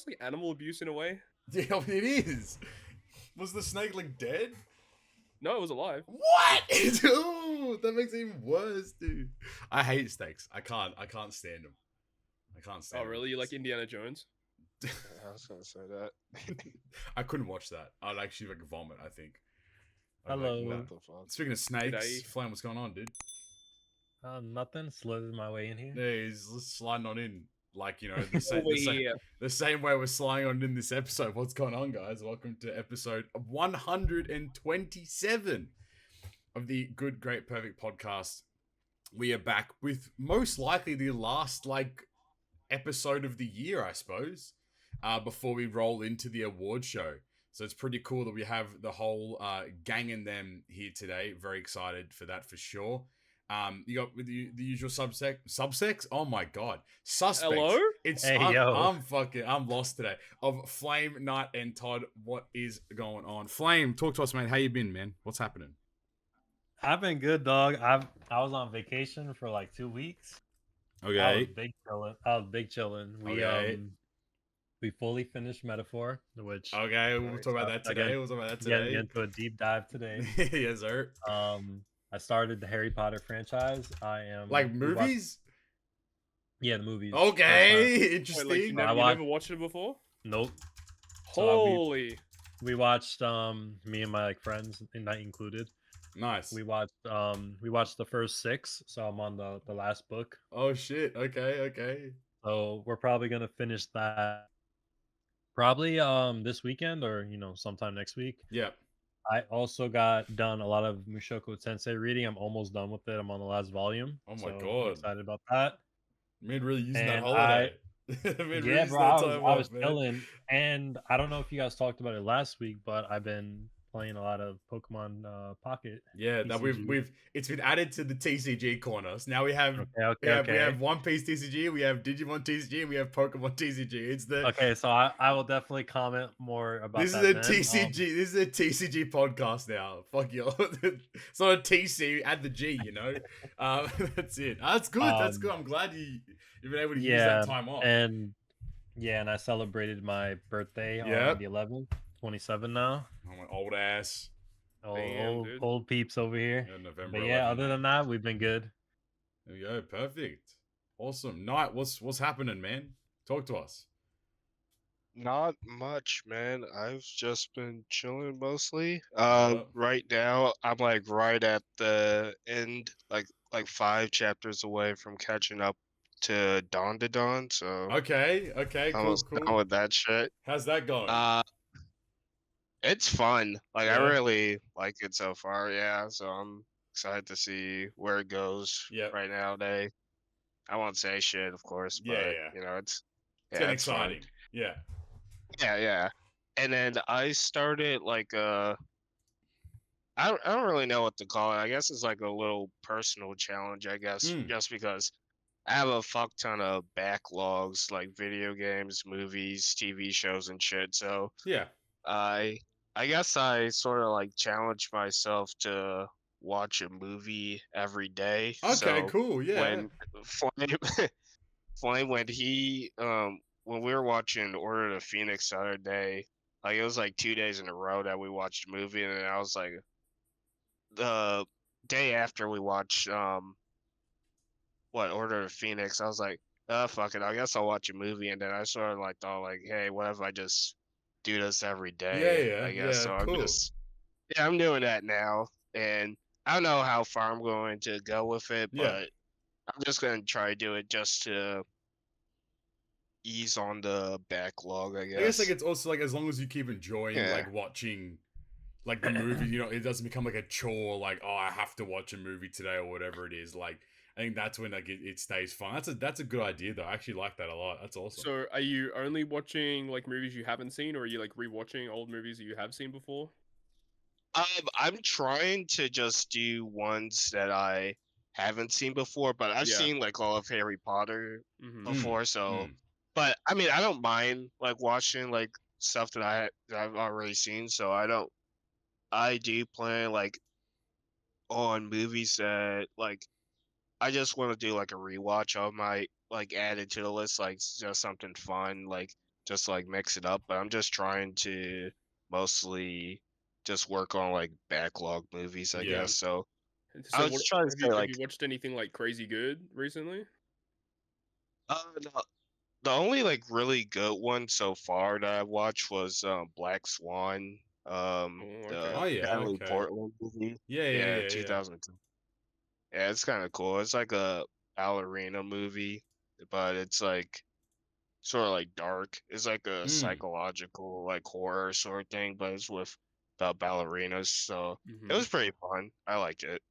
almost like animal abuse in a way. Yeah, it is. Was the snake like dead? No, it was alive. What? Dude, that makes it even worse, dude. I hate snakes. I can't stand them. I can't stand Oh, them. really? You like Indiana Jones? I was gonna say that. I couldn't watch that. I'd actually like vomit, I think. I'd Hello. Like, What the fuck? speaking of snakes, G'day. Flame, what's going on, dude? Nothing. Slithered my way in here. Yeah, he's sliding on in. Like, you know, Yeah. the same way we're sliding on in this episode. What's going on, guys? Welcome to episode 127 of the Good, Great, Perfect podcast. We are back with most likely the last, like, episode of the year, I suppose, before we roll into the award show. So it's pretty cool that we have the whole gang in them here today. Very excited for that for sure. You got with the usual subsects. Oh my god, suspects. Hello? It's Hey, I'm lost today. Of Flame, Knight, and Todd. What is going on? Flame, talk to us, man. How you been, man? What's happening? I've been good, dog. I was on vacation for like 2 weeks. I was Okay. big chilling. Okay. We fully finished Metaphor, which Okay, we'll talk about that today. We'll talk about that getting today. into a deep dive today. Yes, sir. I started the Harry Potter franchise. I am Like movies? Yeah, the movies. Okay, interesting. Wait, like, you never watched it before? Nope. Holy. We watched me and my friends, Night included. Nice. We watched the first 6, so I'm on the last book. Oh shit. Okay. So we're probably gonna finish that probably this weekend or sometime next week. Yeah. I also got done a lot of Mushoku Tensei reading. I'm almost done with it. I'm on the last volume. Oh my so God. I'm excited about that. Man, really using that And holiday. Yeah, bro, I was chilling. And I don't know if you guys talked about it last week, but I've been playing a lot of Pokemon Pocket. Yeah, that TCG. it's been added to the TCG corner. So now we have we have One Piece TCG, we have Digimon TCG, and we have Pokemon TCG. It's the Okay, so I will definitely comment more about this that. is a TCG. This is a TCG podcast now. Fuck you. It's not a TC. Add the G. You know. That's it. That's good. That's good. I'm glad you've been able to use that time off. And I celebrated my birthday on the 11th. 27 now. I'm an old ass. Old peeps over here. Yeah, November. But 11th. other than that, we've been good. There we go. Perfect. Awesome. Knight, what's happening, man? Talk to us. Not much, man. I've just been chilling mostly. Right now I'm like right at the end, like 5 chapters away from catching up to Dawn to Dawn. So okay, cool. Done with that shit. How's that going? It's fun. Like I really like it so far. Yeah, so I'm excited to see where it goes. Yeah. Right now, I won't say shit, of course, but you know, it's exciting. Fun. Yeah. Yeah. And then I started like I don't really know what to call it. I guess it's like a little personal challenge, I guess, just because I have a fuck ton of backlogs, like video games, movies, TV shows, and shit. So yeah, I guess I sort of like challenge myself to watch a movie every day. Okay, so cool. Yeah. When Flame, when we were watching Order of the Phoenix the other day, like it was like 2 days in a row that we watched a movie, and then I was like, the day after we watched Order of the Phoenix, I was like, fuck it, I guess I'll watch a movie, and then I sort of like thought like, hey, what if I just do this every day? I guess so. Cool. I'm doing that now, and I don't know how far I'm going to go with it, but I'm just gonna try to do it just to ease on the backlog, I guess. I guess like it's also like as long as you keep enjoying like watching like the movie, you know, it doesn't become like a chore, like, oh, I have to watch a movie today or whatever it is. Like I think that's when like it stays fun. That's a good idea though. I actually like that a lot. That's awesome. So are you only watching like movies you haven't seen, or are you like rewatching old movies that you have seen before? I'm trying to just do ones that I haven't seen before, but I've seen like all of Harry Potter before, so but I mean I don't mind like watching like stuff that I've already seen, so I do plan like on movies that like I just want to do like a rewatch of my like add it to the list, like just something fun, like just like mix it up. But I'm just trying to mostly just work on like backlog movies, I guess. So I was trying to say have you watched anything like crazy good recently? No, the only like really good one so far that I watched was Black Swan. The Natalie Portman movie. Yeah. 2002. Yeah, it's kind of cool. It's like a ballerina movie, but it's like sort of like dark. It's like a psychological like horror sort of thing, but it's with ballerinas. So it was pretty fun. I like it.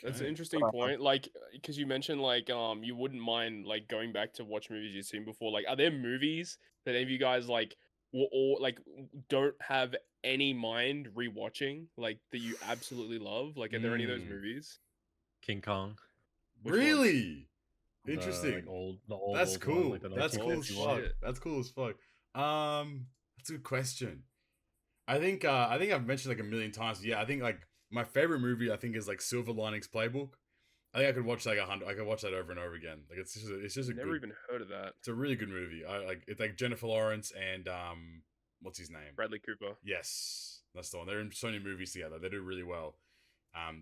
That's an interesting point. Like, because you mentioned like you wouldn't mind like going back to watch movies you've seen before. Like, are there movies that any of you guys like or like don't have any mind rewatching, like that you absolutely love? Like, are there any of those movies? King Kong. Really? Interesting. Like the old. That's cool. One, like That's cool as fuck. That's cool as fuck. That's a good question. I think I've mentioned like a million times. Yeah, I think like my favorite movie I think is like Silver Linings Playbook. I think I could watch like 100. I could watch that over and over again. Like it's just a never even heard of that. It's a really good movie. I like it's like Jennifer Lawrence and what's his name? Bradley Cooper. Yes, that's the one. They're in so many movies together. They do really well.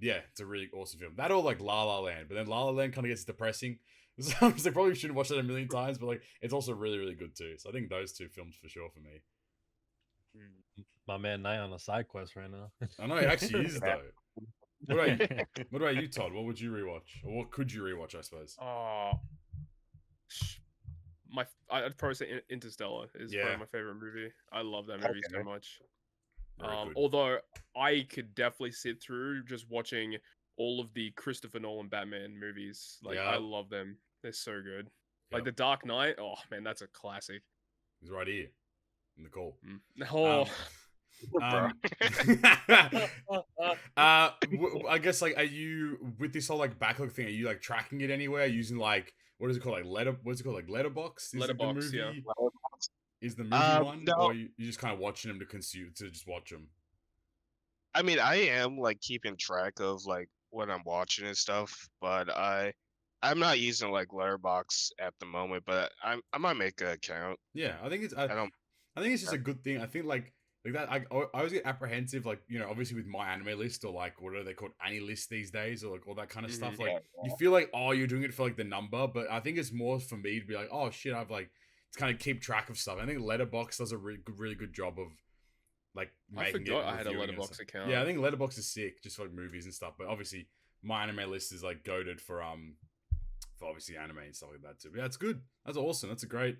Yeah, it's a really awesome film. That or like La La Land, but then La La Land kind of gets depressing. So I probably shouldn't watch that a million times, but like it's also really, really good too. So I think those two films for sure for me. My man Nye on a side quest right now. I know he actually is though. What about you, Todd? What would you rewatch, or what could you rewatch? I suppose. I'd probably say Interstellar is probably my favorite movie. I love that movie so much. Although I could definitely sit through just watching all of the Christopher Nolan Batman movies. Like I love them. They're so good. Like The Dark Knight. Oh man, that's a classic. He's right here in the call. I guess like, are you with this whole like backlog thing? Are you like tracking it anywhere using like what is it called? Like what's it called? Like Letterboxd? Letterboxd, yeah. Is the movie one, no. or you just kind of watching them to just watch them? I mean, I am like keeping track of like what I'm watching and stuff, but I'm not using like Letterboxd at the moment, but I might make an account. Yeah, I think it's just a good thing. I think like that. I always get apprehensive, like obviously with my anime list or like what are they called, Anni list these days, or like all that kind of stuff. Like you feel like you're doing it for like the number, but I think it's more for me to be like, oh shit, I've like to kind of keep track of stuff. I think Letterboxd does a really good job of like making it. I had a Letterboxd account. Yeah, I think Letterboxd is sick just for like movies and stuff. But obviously my anime list is like goated for obviously anime and stuff like that too. But yeah, it's good. That's awesome. That's a great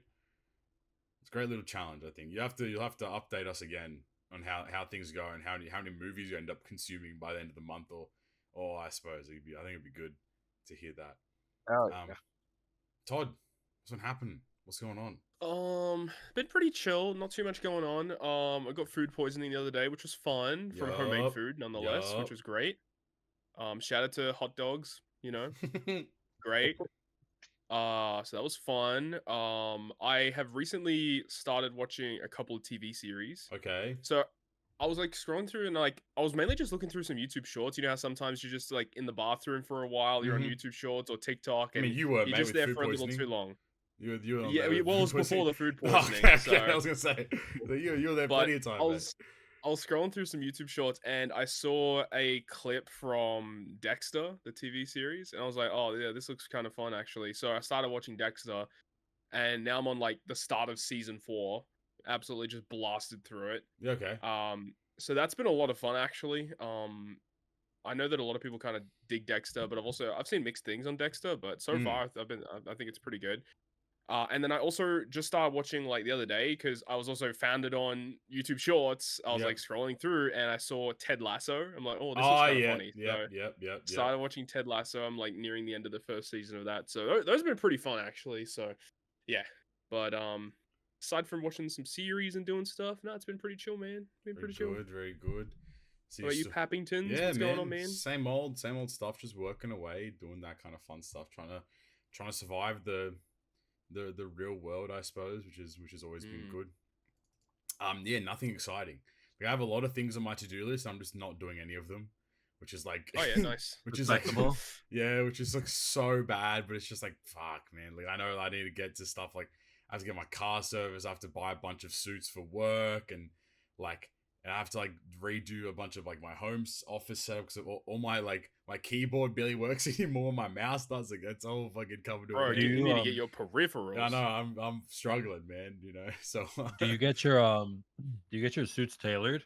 little challenge. I think you'll have to update us again on how things go and how many movies you end up consuming by the end of the month, or I suppose I think it'd be good to hear that. Todd, what's happening? What's going on? Been pretty chill. Not too much going on. I got food poisoning the other day, which was fun from homemade food, nonetheless, which was great. Shout out to hot dogs. Great. So that was fun. I have recently started watching a couple of TV series. Okay. So I was like scrolling through and like I was mainly just looking through some YouTube shorts. You know how sometimes you're just like in the bathroom for a while, you're on YouTube shorts or TikTok, and you're just there for a little too long. You were it was before the food poisoning. Okay, I was gonna say you were there plenty of time. I was scrolling through some YouTube shorts and I saw a clip from Dexter, the TV series, and I was like, oh yeah, this looks kind of fun actually. So I started watching Dexter, and now I'm on like the start of season 4. Absolutely just blasted through it. Yeah, okay. So that's been a lot of fun actually. I know that a lot of people kind of dig Dexter, but I've seen mixed things on Dexter, but so far I think it's pretty good. And then I also just started watching like the other day because I was also found it on YouTube Shorts. I was like scrolling through and I saw Ted Lasso. I'm like, oh, this is kind of funny. Yep. Started watching Ted Lasso. I'm like nearing the end of the first season of that. So those have been pretty fun actually. So yeah, but aside from watching some series and doing stuff, no, it's been pretty chill, man. Pretty chill. Very good. So you Pappingtons? Yeah, what's going on, man? Same old stuff. Just working away, doing that kind of fun stuff, trying to survive the real world, I suppose, which has always been good. Yeah, nothing exciting. Like, I have a lot of things on my to-do list. I'm just not doing any of them, which is like, oh yeah, nice, which is like, which is like so bad. But it's just like, fuck, man. Like I know I need to get to stuff. Like I have to get my car service. I have to buy a bunch of suits for work, and I have to like redo a bunch of like my home office setup because all my my keyboard barely works anymore. My mouse does. Like that's all fucking covered to Bro, it. you need to get your peripherals. I know I'm struggling, man. So do you get your suits tailored?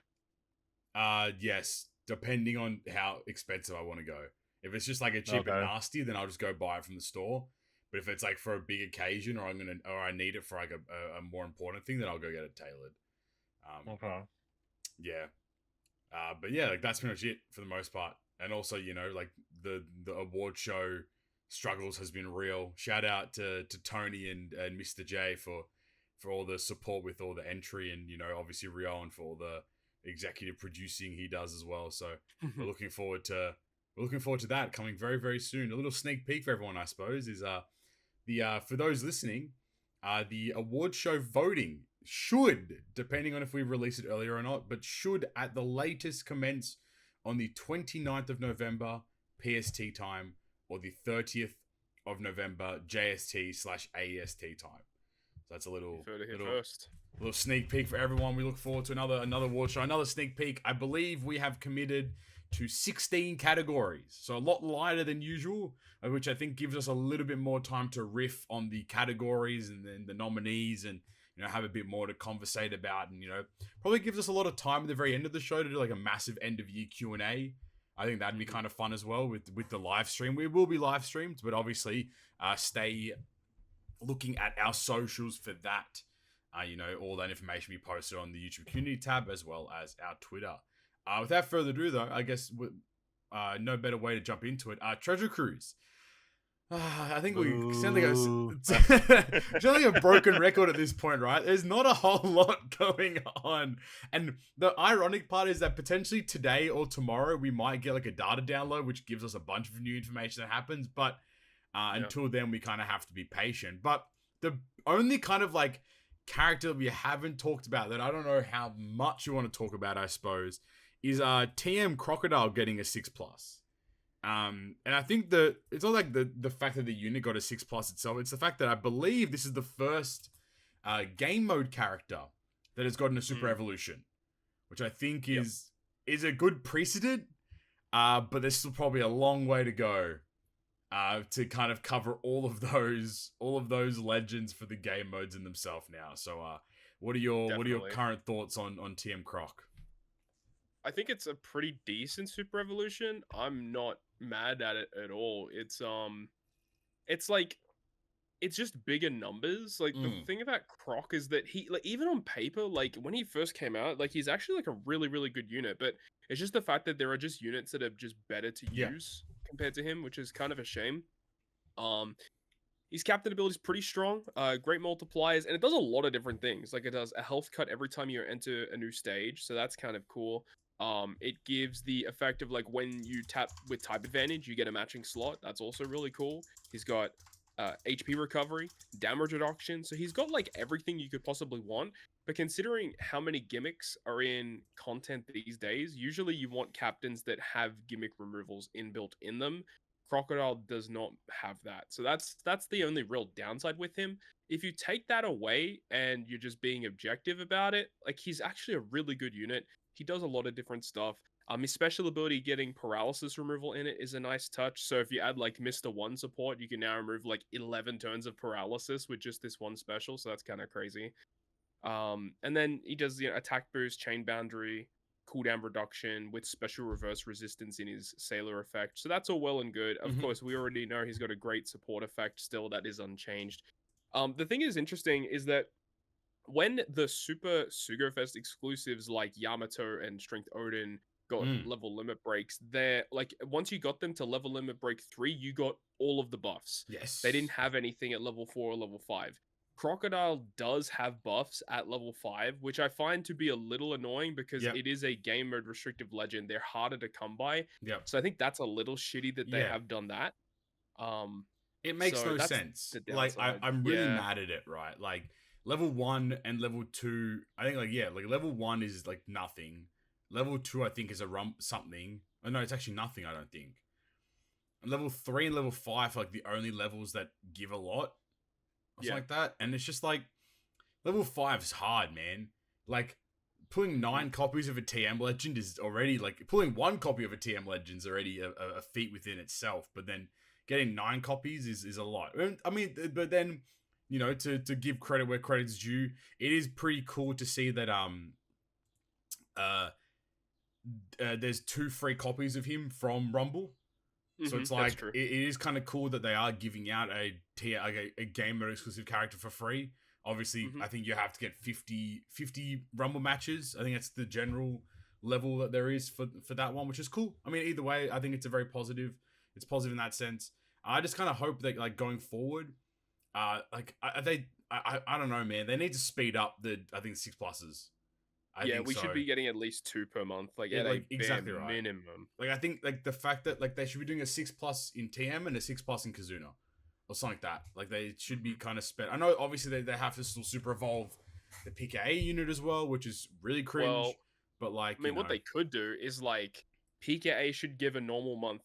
Yes, depending on how expensive I want to go. If it's just like a cheap and nasty, then I'll just go buy it from the store. But if it's like for a big occasion, or I need it for like a more important thing, then I'll go get it tailored. Okay. Yeah. But yeah, like that's pretty much it for the most part. And also, like the award show struggles has been real. Shout out to Tony and Mr. J for all the support with all the entry, and obviously Ryoiin for all the executive producing he does as well. So we're looking forward to that coming very, very soon. A little sneak peek for everyone, I suppose, is for those listening, the award show voting should, depending on if we release it earlier or not, but should at the latest commence on the 29th of November PST time, or the 30th of November JST/AEST time. So that's a little sneak peek for everyone. We look forward to another award show, another sneak peek. I believe we have committed to 16 categories, so a lot lighter than usual, which I think gives us a little bit more time to riff on the categories and then the nominees, and have a bit more to conversate about, and probably gives us a lot of time at the very end of the show to do like a massive end of year Q&A. I think that'd be kind of fun as well with the live stream. We will be live streamed, but obviously stay looking at our socials for that. All that information we posted on the YouTube community tab as well as our Twitter. Without further ado, though, I guess no better way to jump into it. Treasure Cruise. I think we sound like a broken record at this point, right? There's not a whole lot going on. And the ironic part is that potentially today or tomorrow we might get like a data download, which gives us a bunch of new information that happens. But until then, we kind of have to be patient. But the only kind of like character that we haven't talked about that I don't know how much you want to talk about, I suppose, is TM Crocodile getting a 6+. And I think it's not like the fact that the unit got a 6+ itself. It's the fact that I believe this is the first game mode character that has gotten a super evolution, which I think is a good precedent. But there's still probably a long way to go to kind of cover all of those legends for the game modes in themselves now. So what are your current thoughts on TM Croc? I think it's a pretty decent super evolution. I'm not mad at it at all. It's just bigger numbers. Like the thing about Croc is that he, like, even on paper, like when he first came out, like he's actually like a really, really good unit, but it's just the fact that there are just units that are just better to use compared to him, which is kind of a shame. His captain ability is pretty strong, great multipliers, and it does a lot of different things. Like it does a health cut every time you enter a new stage, so that's kind of cool. It gives the effect of like when you tap with type advantage, you get a matching slot. That's also really cool. He's got HP recovery, damage reduction, so he's got like everything you could possibly want. But considering how many gimmicks are in content these days, usually you want captains that have gimmick removals inbuilt in them. Crocodile does not have that, so that's the only real downside with him. If you take that away and you're just being objective about it, like he's actually a really good unit. He does a lot of different stuff. His special ability getting paralysis removal in it is a nice touch. So if you add like Mr. 1 support, you can now remove like 11 turns of paralysis with just this one special. So that's kind of crazy. And then he does the attack boost, chain boundary, cooldown reduction with special reverse resistance in his Sailor effect. So that's all well and good. Of course, we already know he's got a great support effect still that is unchanged. The thing is interesting is that when the Super Sugofest exclusives like Yamato and Strength Odin got level limit breaks, they're like, once you got them to level limit break 3, you got all of the buffs. Yes. They didn't have anything at level 4 or level 5. Crocodile does have buffs at level 5, which I find to be a little annoying because it is a game mode restrictive legend. They're harder to come by. So I think that's a little shitty that they have done that. It makes no sense. Like I'm really mad at it, right? Like level 1 and level 2, I think like level 1 is like nothing. Level 2 I think is a something. Oh no, it's actually nothing, I don't think. And level 3 and level 5 are like the only levels that give a lot. Or something like that. And it's just like, level 5 is hard, man. Like, pulling 9 copies of a TM Legend is already, like, pulling 1 copy of a TM Legend is already a feat within itself, but then getting 9 copies is a lot. I mean, but then, you know, to give credit where credit's due, it is pretty cool to see that, there's 2 free copies of him from Rumble. So it's like, it is kind of cool that they are giving out a game mode exclusive character for free. Obviously, I think you have to get 50 Rumble matches. I think that's the general level that there is for that one, which is cool. I mean, either way, I think it's a very positive. It's positive in that sense. I just kind of hope that, like, going forward, I don't know, man. They need to speed up I think 6+s. We should be getting at least 2 per month, like at a exactly bare minimum. Like, I think, like, the fact that, like, they should be doing a 6+ in TM and a 6+ in Kizuna, or something like that. Like, they should be kind of sped. I know, obviously, they have to still super evolve the PKA unit as well, which is really cringe. Well, but, like, I mean, what they could do is, like, PKA should give a normal month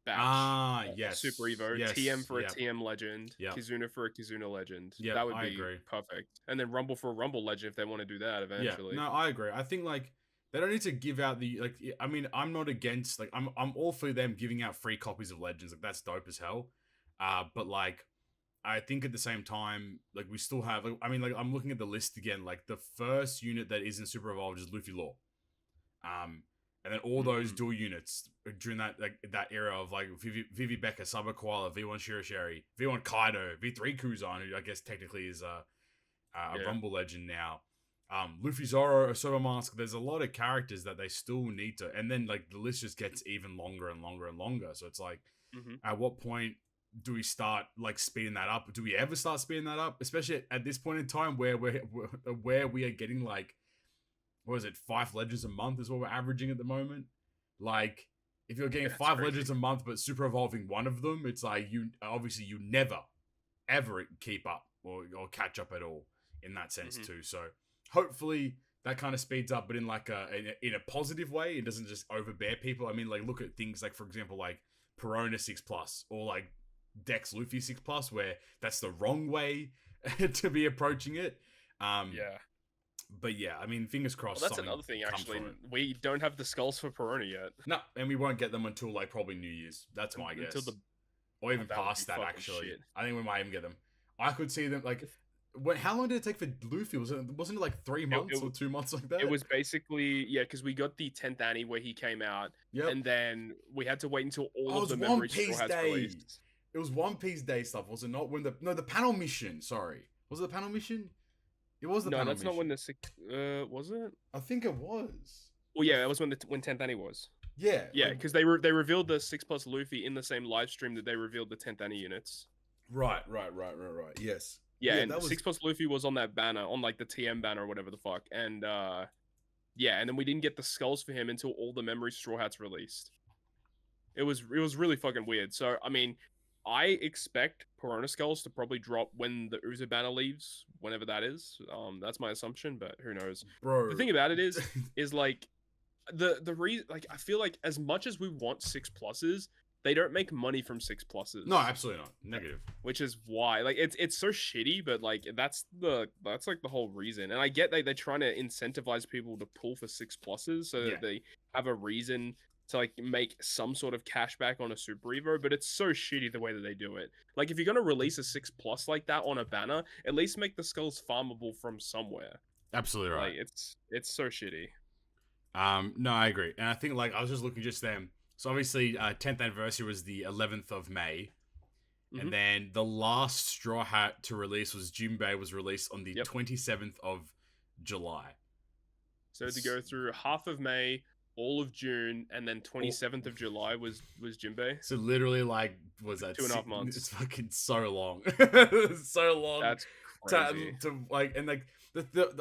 batch. Yes. Super Evo, yes. TM for a TM Legend, Kizuna for a Kizuna Legend. That would be perfect. And then Rumble for a Rumble Legend if they want to do that eventually. Yeah, no, I agree. I think, like, they don't need to give out the, like, I mean, I'm not against, like, I'm all for them giving out free copies of Legends. Like, that's dope as hell. But, like, I think at the same time, like, we still have, like, I mean, like, I'm looking at the list again. Like, the first unit that isn't super evolved is Luffy Law. And then all those dual units during that, like, that era of, like, Vivi Becca, Saba Koala, V1 Shirashiri, V1 Kaido, V3 Kuzan, who I guess technically is a Rumble Legend now. Luffy Zoro, Osoba Mask. There's a lot of characters that they still need to, and then, like, the list just gets even longer and longer and longer. So it's like, at what point do we start, like, speeding that up? Do we ever start speeding that up? Especially at this point in time where we are getting, like, what is it, 5 Legends a month is what we're averaging at the moment. Like, if you're getting 5 Legends a month but super evolving one of them, it's like, you never ever keep up or catch up at all in that sense too. So hopefully that kind of speeds up, but in, like, in a positive way. It doesn't just overbear people. I mean, like, look at things like, for example, like Perona 6+, or like Dex Luffy 6+, where that's the wrong way to be approaching it. But yeah, I mean, fingers crossed. Well, that's another thing, actually. We don't have the skulls for Perona yet. No, and we won't get them until, like, probably New Year's. That's my guess. Or even past that, actually. Shit. I think we might even get them. I could see them, like, how long did it take for Luffy? Wasn't it like 3 months or 2 months like that? It was basically, because we got the 10th Anni where he came out, and then we had to wait until all of the memory still has released. It was One Piece Day stuff, was it not? The panel mission, sorry. Was it the panel mission? It was the panel mission. No, that's not when the 6... was it? I think it was. Well, yeah, that was when 10th Anni was. Yeah. Yeah, because they revealed the 6+ Luffy in the same live stream that they revealed the 10th Anni units. Right. Yes. Yeah, and 6+ Luffy was on that banner, on, like, the TM banner or whatever the fuck. And, and then we didn't get the skulls for him until all the memory Straw Hats released. It was really fucking weird. So, I mean, I expect Perona skulls to probably drop when the Uza banner leaves, whenever that is. That's my assumption, but who knows? Bro. The thing about it is like, the reason, like, I feel like as much as we want 6+s, they don't make money from 6+s. No, absolutely not. Negative. Which is why, like, it's so shitty, but, like, that's like the whole reason. And I get that they're trying to incentivize people to pull for 6+s so that they have a reason to, like, make some sort of cash back on a Super Evo, but it's so shitty the way that they do it. Like, if you're gonna release a 6+ like that on a banner, at least make the skulls farmable from somewhere. Absolutely right. Like, it's so shitty. No, I agree. And I think, like, I was just looking just then. So obviously, 10th anniversary was the 11th of May. And then the last Straw Hat to release was Jinbei, was released on the 27th of July. So to go through half of May, all of June, and then 27th of July was Jinbei. So literally, like, was that 2.5 months? It's fucking so long. So long. That's crazy. To like, and like,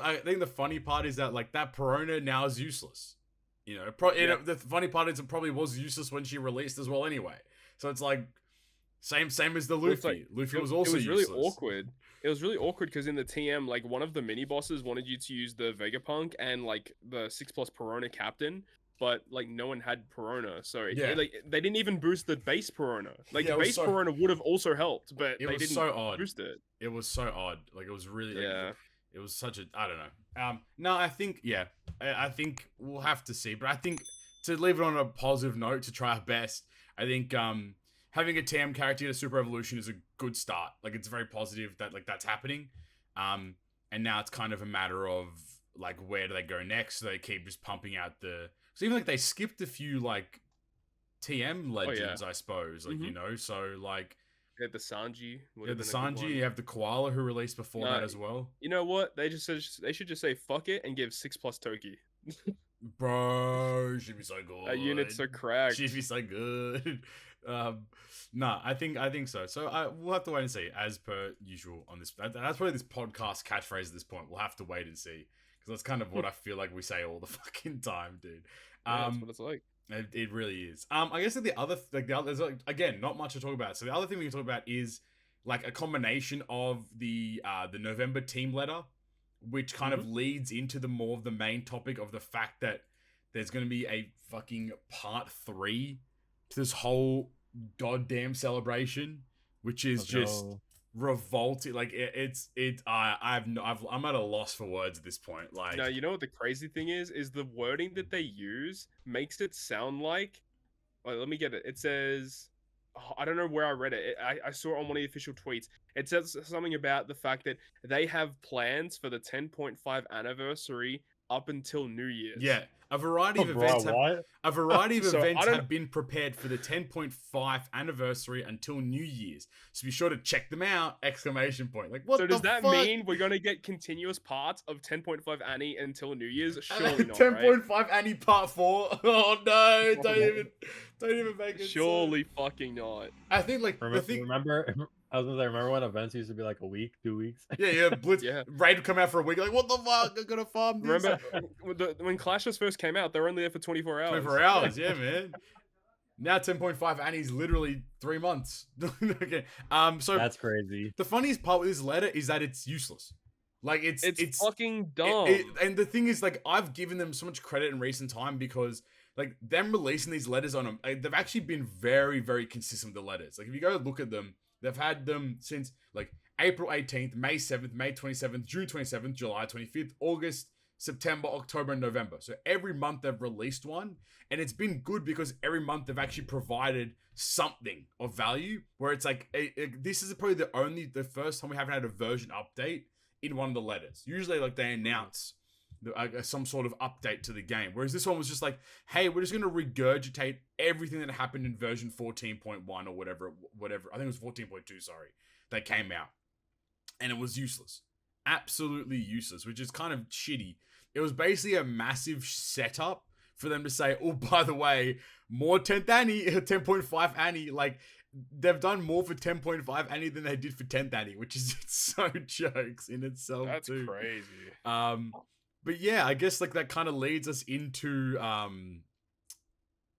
I think the funny part is that, like, that Perona now is useless. You know, the funny part is it probably was useless when she released as well anyway. So it's like, same as the Luffy. Like, Luffy was also useless. It was really awkward. It was really awkward because in the TM, like, one of the mini bosses wanted you to use the Vegapunk and, like, the 6+ Perona Captain, but, like, no one had Perona, so like, they didn't even boost the base Perona. Like, the base Perona would have also helped, but they didn't boost it. It was so odd. Like, it was really It was such a, I don't know. No, I think, yeah, I think we'll have to see. But I think to leave it on a positive note, to try our best, I think having a TM character get a Super Evolution is a good start. Like, it's very positive that, like, that's happening. And now it's kind of a matter of, like, where do they go next? So they keep just pumping out so even, like, they skipped a few, like, TM legends, I suppose. Like, you know, so, like... You have the Sanji. Yeah, the Sanji. You have the Koala who released before that as well. You know what? They should just say fuck it and give 6+ Toki. Bro, she'd be so good. Units are cracked. She'd be so good. I think so. So we'll have to wait and see, as per usual on this. That's probably this podcast catchphrase at this point. We'll have to wait and see, because that's kind of what I feel like we say all the fucking time, dude. That's what it's like. It really is. I guess the other, there's again not much to talk about. So the other thing we can talk about is like a combination of the November team letter, which kind of leads into the more of the main topic of the fact that there's going to be a fucking part 3 to this whole goddamn celebration, which is just revolting. Like I'm at a loss for words at this point. Like, no, you know what the crazy thing is the wording that they use makes it sound like, let me get it. It says, I don't know where I read it. I saw it on one of the official tweets. It says something about the fact that they have plans for the 10.5 anniversary up until New Year's. Yeah, a variety of events have been prepared for the 10.5 anniversary until New Year's. So be sure to check them out! ! Like, what? So does that mean we're gonna get continuous parts of 10.5 Annie until New Year's? Surely not. 10.5 right? Annie Part 4. Oh no! Don't even make it. Surely fucking not. I think like remember. I was gonna say, remember when events used to be like a week, 2 weeks? Yeah, Blitz. Raid would come out for a week. Like, what the fuck? I'm gonna farm this. Remember when Clashes first came out? They were only there for 24 hours. 24 hours, yeah, man. Now 10.5 Annie's literally 3 months. Okay. So that's crazy. The funniest part with this letter is that it's useless. Like, it's fucking dumb. And the thing is, like, I've given them so much credit in recent time because, like, them releasing these letters on them, they've actually been very, very consistent with the letters. Like, if you go look at them, they've had them since, like, April 18th, May 7th, May 27th, June 27th, July 25th, August, September, October, and November. So every month they've released one, and it's been good because every month they've actually provided something of value, where it's like, this is probably the first time we haven't had a version update in one of the letters. Usually, like, they announce some sort of update to the game, whereas this one was just like, hey, we're just going to regurgitate everything that happened in version 14.1 or whatever, I think it was 14.2, sorry, that came out, and it was useless, absolutely useless, which is kind of shitty. It was basically a massive setup for them to say, oh, by the way, more 10th Annie, 10.5 Annie, like, they've done more for 10.5 Annie than they did for 10th Annie, which is so jokes in itself. That's too crazy. But yeah, I guess, like, that kind of leads us into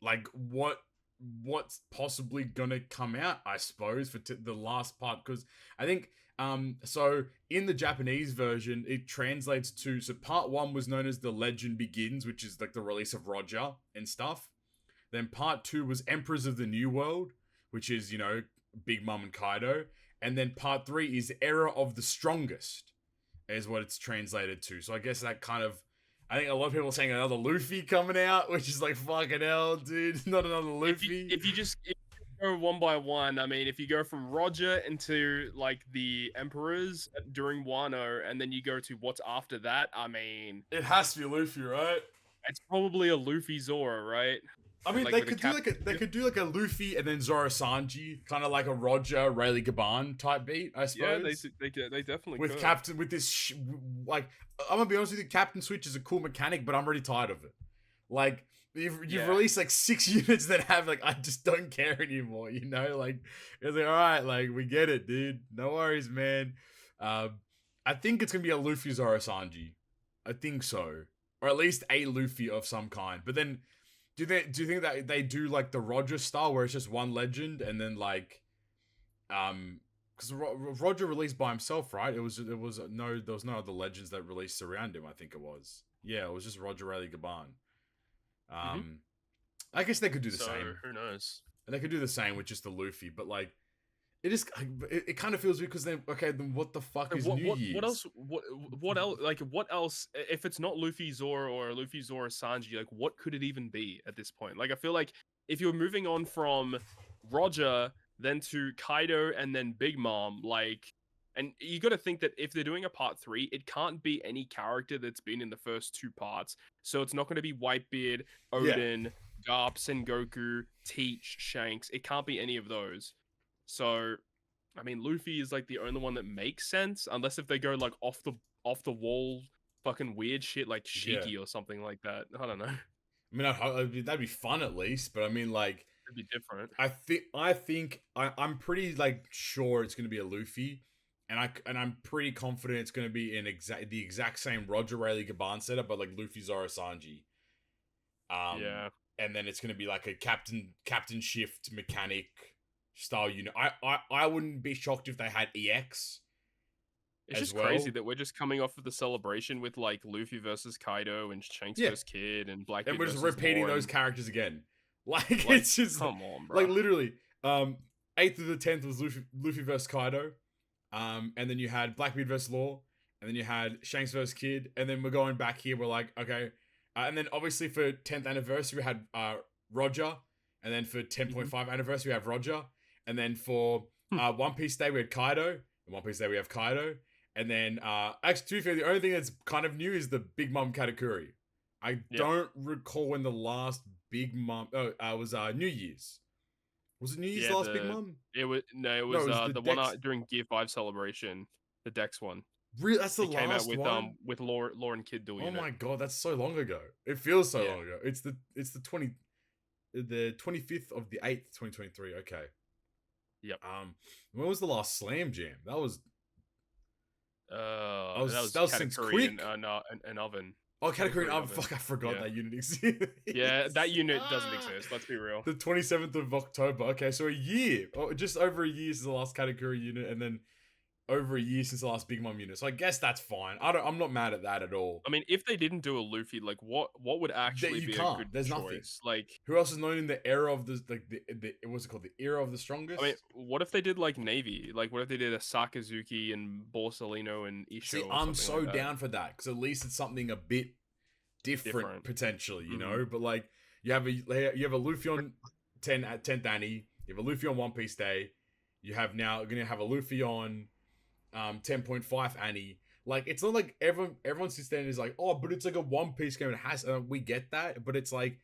like what's possibly gonna come out, I suppose, for the last part, because I think so in the Japanese version it translates to, so part 1 was known as The Legend Begins, which is like the release of Roger and stuff. Then part 2 was Emperors of the New World, which is, you know, Big Mom and Kaido. And then part 3 is Era of the Strongest, is what it's translated to. So I guess that kind of, I think a lot of people are saying another Luffy coming out, which is like, fucking hell, dude, not another Luffy. If you go one by one, I mean, if you go from Roger into, like, the Emperors during Wano, and then you go to what's after that, I mean, it has to be Luffy, right? It's probably a Luffy Zora, right? I mean, like, they could do like a Luffy and then Zoro Sanji, kind of like a Roger Rayleigh Gaban type beat, I suppose. Yeah, they definitely with could. Captain, with this like, I'm gonna be honest with you, Captain Switch is a cool mechanic, but I'm really tired of it. Like, you've released like 6 units that have, like, I just don't care anymore, you know? Like, it's like, all right, like, we get it, dude. No worries, man. I think it's gonna be a Luffy Zoro Sanji. I think so, or at least a Luffy of some kind. But then, do you think that they do like the Roger style, where it's just one legend and then, like, because Roger released by himself, right? There was no other legends that released around him. I think it was, yeah, it was just Roger Rayleigh Gaban. I guess they could do the same. Who knows? And they could do the same with just the Luffy, but, like, it kind of feels weird because then what the fuck is New Year's? What else? Like what else? If it's not Luffy Zoro or Luffy Zoro Sanji, like what could it even be at this point? Like I feel like if you're moving on from Roger then to Kaido and then Big Mom, like, and you got to think that if they're doing a part 3, it can't be any character that's been in the first 2 parts. So it's not going to be Whitebeard, Odin, Garp, Sengoku, Teach, Shanks. It can't be any of those. So, I mean, Luffy is like the only one that makes sense, unless if they go like off the wall, fucking weird shit like Shiki or something like that. I don't know. I mean, that'd be fun at least, but I mean, like, it'd be different. I'm pretty like sure it's gonna be a Luffy, and I'm pretty confident it's gonna be the exact same Roger Rayleigh Gaban setup, but like Luffy, Zoro, Sanji. And then it's gonna be like a captain shift mechanic style unit. I wouldn't be shocked if they had EX. It's just crazy that we're just coming off of the celebration with like Luffy versus Kaido and Shanks versus Kid and Blackbeard. And we're just repeating those characters again. Like it's just come on, bro. Like literally, 8th to the 10th was Luffy versus Kaido, and then you had Blackbeard versus Law, and then you had Shanks versus Kid, and then we're going back here. We're like, okay, and then obviously for 10th anniversary we had Roger, and then for 10.5 anniversary we have Roger, and then for One Piece Day we had Kaido, and One Piece Day we have Kaido. And then, actually, to be fair, the only thing that's kind of new is the Big Mom Katakuri. I don't recall when the last Big Mom... was New Year's. Was it New Year's last Big Mom? It was the one during Gear 5 celebration, the Dex one. Really? That's the last came out one? with Law and Kid doing it. Oh my god, that's so long ago. It feels so long ago. It's the 25th of the 8th, 2023. Okay. Yep. When was the last Slam Jam? That was since quick. An oven. Oh, Katakuri and Oven. Fuck, I forgot that unit existed. Yeah, that unit doesn't exist. Let's be real. The 27th of October. Okay, so a year. Just over a year since the last Katakuri unit, and then over a year since the last Big Mom unit. So I guess that's fine. I'm not mad at that at all. I mean, if they didn't do a Luffy, like what would actually be a good There's choice? Nothing. Like, who else is known in the era of the what's it called? The era of the strongest? I mean, what if they did like Navy? Like, what if they did a Sakazuki and Borsalino and Isho? See, I'm so down for that because at least it's something a bit different. Potentially, you know. But like, you have a Luffy on 10th Annie. You have a Luffy on One Piece Day. You're gonna have a Luffy on 10.5 Annie. Like, it's not like everyone sits there and is like, oh, but it's like a One Piece game. It has, we get that, but it's like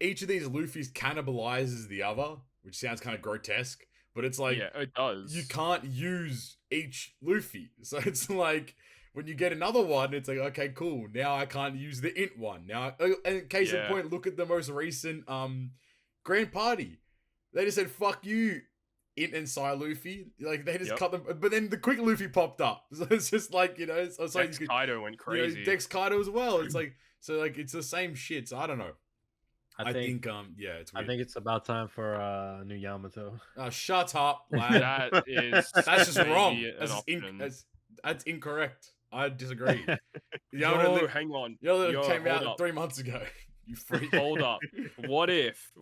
each of these Luffys cannibalizes the other, which sounds kind of grotesque. But it's like, yeah, it does. You can't use each Luffy, so it's like when you get another one, it's like, okay, cool. Now I can't use the Int one. Now, and case in point, look at the most recent Grand Party. They just said, fuck you, Int and Psy Luffy. Like, they just cut them. But then the Quick Luffy popped up. So it's just like, you know, it's like Dex Kaido went crazy. You know, Dex Kaido as well. It's like, so like, it's the same shit. So I don't know. I think it's weird. I think it's about time for a new Yamato. Shut up, lad. That's just wrong. That's incorrect. I disagree. Yo, hang on. Yamato came out 3 months ago. You freak. Hold up. What if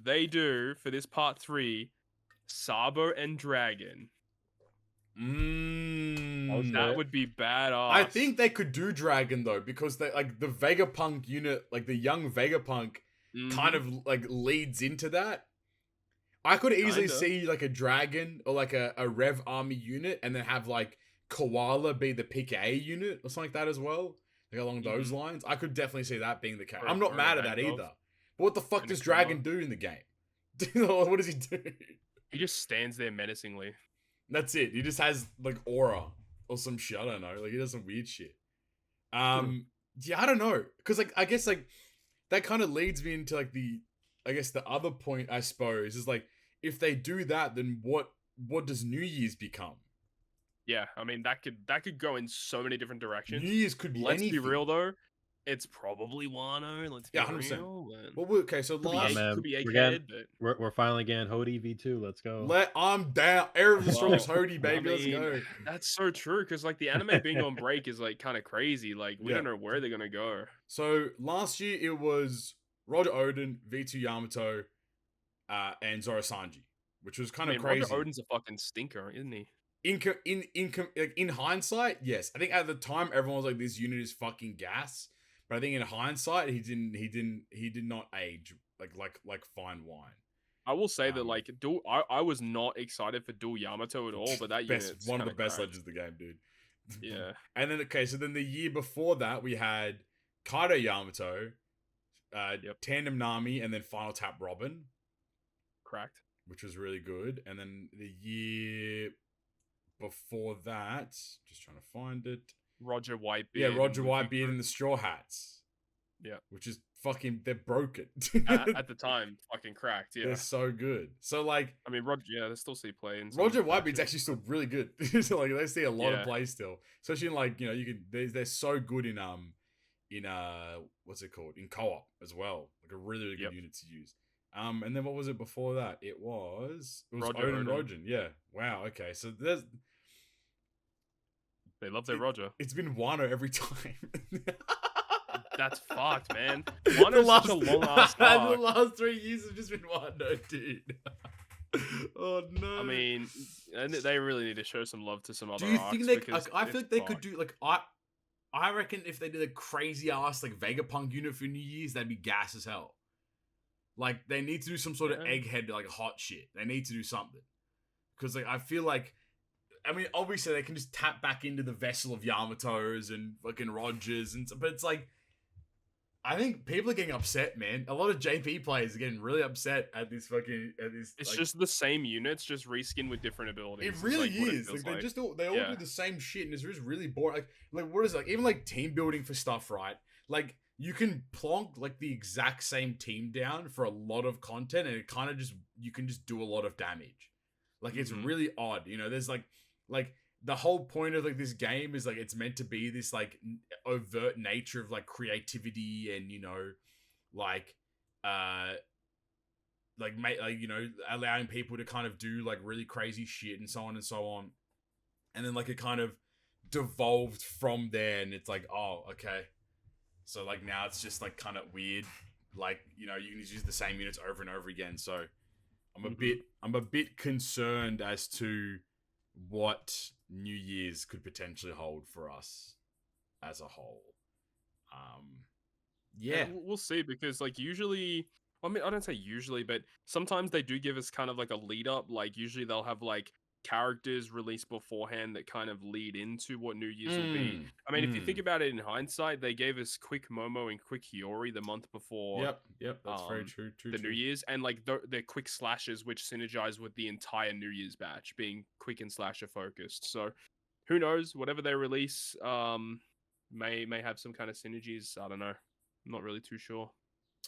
they do for this part 3 Sabo and Dragon? That would be badass. I think they could do Dragon though, because they like the Vegapunk unit, like the young Vegapunk, kind of like leads into that. I could easily see like a Dragon or like a Rev Army unit, and then have like Koala be the PKA unit or something like that as well, like along those lines. I could definitely see that being the case. I'm not mad at that either. But what the fuck does Dragon do in the game? What does he do? He just stands there menacingly. That's it. He just has like aura or some shit. I don't know. Like, he does some weird shit. Yeah, I don't know. Cause like, I guess like that kind of leads me into like the other point, I suppose, is like, if they do that, then what does New Year's become? Yeah, I mean, that could go in so many different directions. New Year's could be Let's anything. be real though. It's probably Wano. Let's be 100%. real. Well, okay, so could be Egghead, but we're finally getting Hody V2. Let's go. I'm down. Era of the Strongest Hody, baby. Let's go. That's so true, because like the anime being on break is like kind of crazy. Like, we don't know where they're gonna go. So last year it was Roger Odin, V2 Yamato, and Zoro Sanji. which was kind of crazy. Roger Odin's a fucking stinker, isn't he? In hindsight, yes. I think at the time everyone was like, "This unit is fucking gas," but I think in hindsight, he did not age like fine wine. I will say that like I was not excited for dual Yamato at all, but that unit's one of the best legends of the game, dude. Yeah. And then so then the year before that we had Kaido Yamato, Tandem Nami, and then Final Tap Robin. Correct. Which was really good. And then the year before that, just trying to find it. Roger Whitebeard. Yeah, Roger Whitebeard and the Straw Hats. Yeah. Which is fucking, they're broken. At the time, fucking cracked, yeah. They're so good. So, like... I mean, they still see play in Roger Whitebeard's actually still really good. So, like, they see a lot of play still. Especially in, like, you know, they're so good in what's it called? In co-op as well. Like, a really, really good unit to use. And then what was it before that? It was Odin Rogen. Yeah. Wow. Okay. So they love their Roger. It's been Wano every time. That's fucked, man. Wano's such a long ass arc. The last 3 years have just been Wano, dude. Oh no. I mean, they really need to show some love to some other. Do you think they? Like, I feel like they could do like I reckon if they did a crazy ass like Vegapunk unit for New Year's, that'd be gas as hell. Like, they need to do some sort of egghead, like, hot shit. They need to do something. Because, like, I feel like... I mean, obviously, they can just tap back into the vessel of Yamatos and fucking Rogers. But it's like... I think people are getting upset, man. A lot of JP players are getting really upset at this fucking... It's like, just the same units, just reskin with different abilities. It really is. Like, they all do the same shit, and it's just really boring. Like, what is it? Like, even, like, team building for stuff, right? Like... You can plonk like the exact same team down for a lot of content, and it kind of you can just do a lot of damage. Like, it's really odd, you know. There's like the whole point of like this game is like it's meant to be this like overt nature of like creativity and, you know, like you know, allowing people to kind of do like really crazy shit and so on and so on, and then like it kind of devolved from there, and it's like, oh, okay. So, like, now it's just, like, kind of weird. Like, you know, you can just use the same units over and over again. So, I'm a bit concerned as to what New Year's could potentially hold for us as a whole. Yeah. And we'll see, because, like, usually... I mean, I don't say usually, but sometimes they do give us kind of, like, a lead-up. Like, usually they'll have, like, characters released beforehand that kind of lead into what New Year's will be. I mean, if you think about it in hindsight, they gave us Quick Momo and Quick Hiyori the month before. Yep, that's very true. New Year's, and like they're quick slashes which synergize with the entire New Year's batch being quick and slasher focused. So who knows? Whatever they release, may have some kind of synergies. I don't know. I'm not really too sure.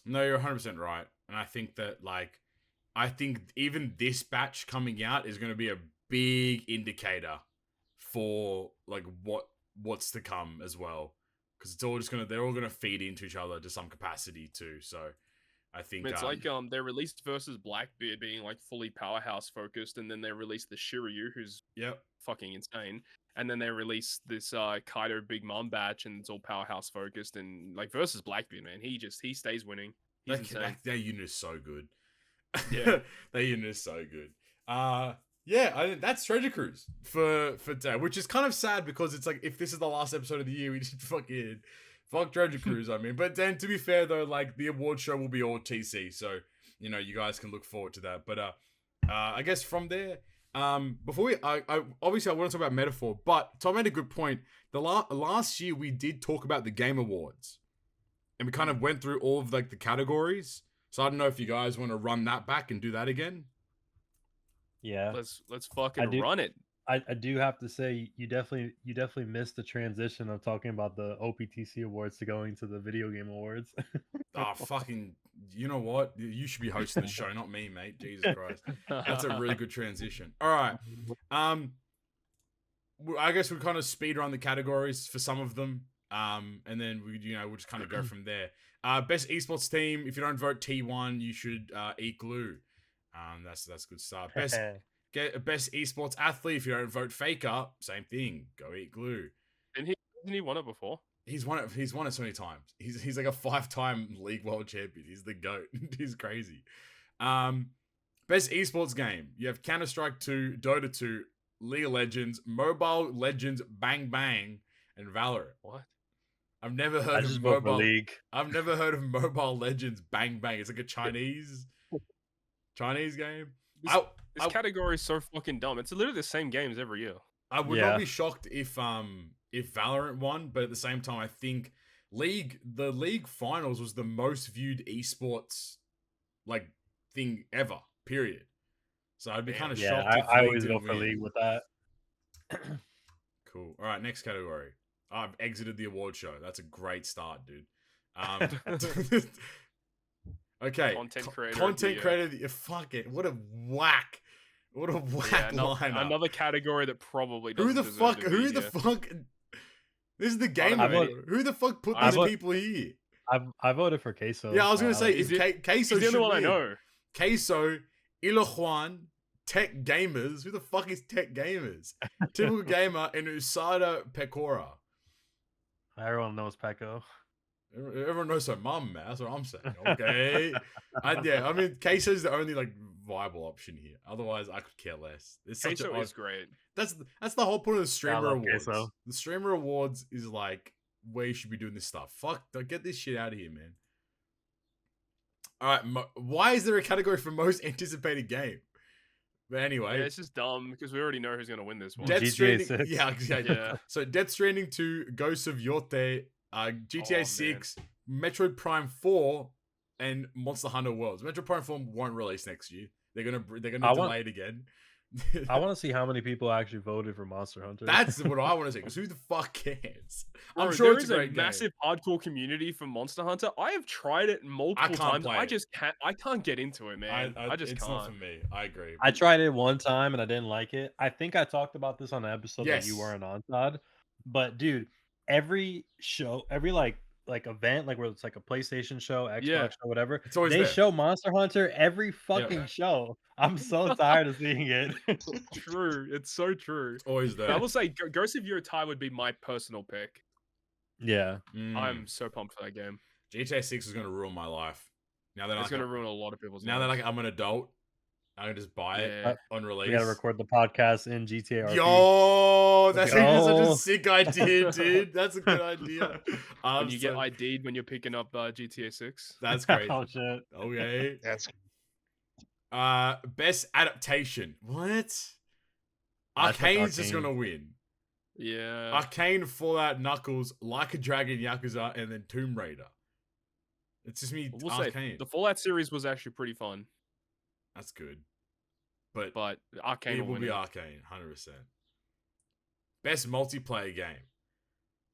No, you're 100% right, and I think that I think even this batch coming out is going to be a big indicator for like what's to come as well, because it's all just they're all gonna feed into each other to some capacity too. So I think it's like they released versus Blackbeard being like fully powerhouse focused, and then they released the Shiryu, who's fucking insane, and then they released this Kaido Big Mom batch, and it's all powerhouse focused, and like versus Blackbeard, man, he stays winning. He's insane. That unit is so good. Yeah, that unit is so good. Yeah, I think that's Treasure Cruise for today, which is kind of sad because it's like if this is the last episode of the year, we just fuck Treasure Cruise. I mean, but then to be fair though, like the award show will be all TC, so you know you guys can look forward to that. But I guess from there, before we, I obviously I want to talk about Metaphor, but Tom made a good point. The last year we did talk about the Game Awards, and we kind of went through all of like the categories. So I don't know if you guys want to run that back and do that again. Yeah, let's fucking run it. I do have to say you definitely missed the transition of talking about the OPTC awards to going to the video game awards. Oh, fucking! You know what? You should be hosting the show, not me, mate. Jesus Christ, that's a really good transition. All right, I guess we kind of speed run the categories for some of them, and then we'll just kind of go from there. Best esports team. If you don't vote T1, you should eat glue. That's a good start. Best esports athlete. If you don't vote Faker, same thing. Go eat glue. Hasn't he won it before? He's won it so many times. He's like a 5-time league world champion. He's the GOAT. He's crazy. Best esports game. You have Counter-Strike 2, Dota 2, League of Legends, Mobile Legends, Bang Bang, and Valorant. What? I've never heard of League. I've never heard of Mobile Legends Bang Bang. It's like a Chinese game. This category is so fucking dumb. It's literally the same games every year. I would not be shocked if Valorant won, but at the same time, I think the league finals was the most viewed esports like thing ever. Period. So I'd be kind of shocked. I always go for League with that. Cool. All right, next category. I've exited the award show. That's a great start, dude. Okay. Content creator. Fuck it. What a whack. What a whack lineup. Another category that probably doesn't Who the fuck? This is the game. Who the fuck put these people here? I voted for Queso. Yeah, I was gonna say Queso. He's the only one I know. Queso, Ilojuan, Tech Gamers. Who the fuck is Tech Gamers? Typical Gamer and Usada Pecora. Everyone knows Pecco. Everyone knows her mum, man. That's what I'm saying. Okay. I mean, Queso's the only like viable option here. Otherwise, I could care less. Queso is great. That's the whole point of the streamer awards. Queso. The streamer awards is like where you should be doing this stuff. Fuck, don't get this shit out of here, man. All right, why is there a category for most anticipated game? But anyway, it's just dumb because we already know who's gonna win this one. Death Stranding, yeah. So Death Stranding 2, Ghosts of Yorte, GTA 6, Metroid Prime 4, and Monster Hunter Worlds. Metroid Prime 4 won't release next year. They're gonna delay it again. I want to see how many people actually voted for Monster Hunter. That's what I want to see. Because who the fuck cares? Bro, I'm sure there it's is a massive hardcore community for Monster Hunter. I have tried it multiple times. I just can't. I can't get into it, man. I just can't. It's not for me. I agree. I tried it one time and I didn't like it. I think I talked about this on an episode that you weren't on, Todd. But dude, every show, every like event, like where it's like a PlayStation show, Xbox show, whatever, they show Monster Hunter every fucking show. I'm so tired of seeing it. True, it's so true. It's always there. I will say, Ghost of Yorte would be my personal pick. Yeah, I'm so pumped for that game. GTA 6 is gonna ruin my life. Now that it's gonna ruin a lot of people's. Now that I'm an adult, I can just buy it on release. We gotta record the podcast in GTA RP. Yo, that's such a sick idea, dude. That's a good idea. When you get ID'd when you're picking up GTA 6. That's great. Oh shit. Okay. That's best adaptation. What? Arcane's just gonna win. Yeah. Arcane, Fallout, Knuckles, Like a Dragon, Yakuza, and then Tomb Raider. It's just me. We'll Arcane. Say, the Fallout series was actually pretty fun. That's good. But Arcane will be Arcane, 100%. Best multiplayer game.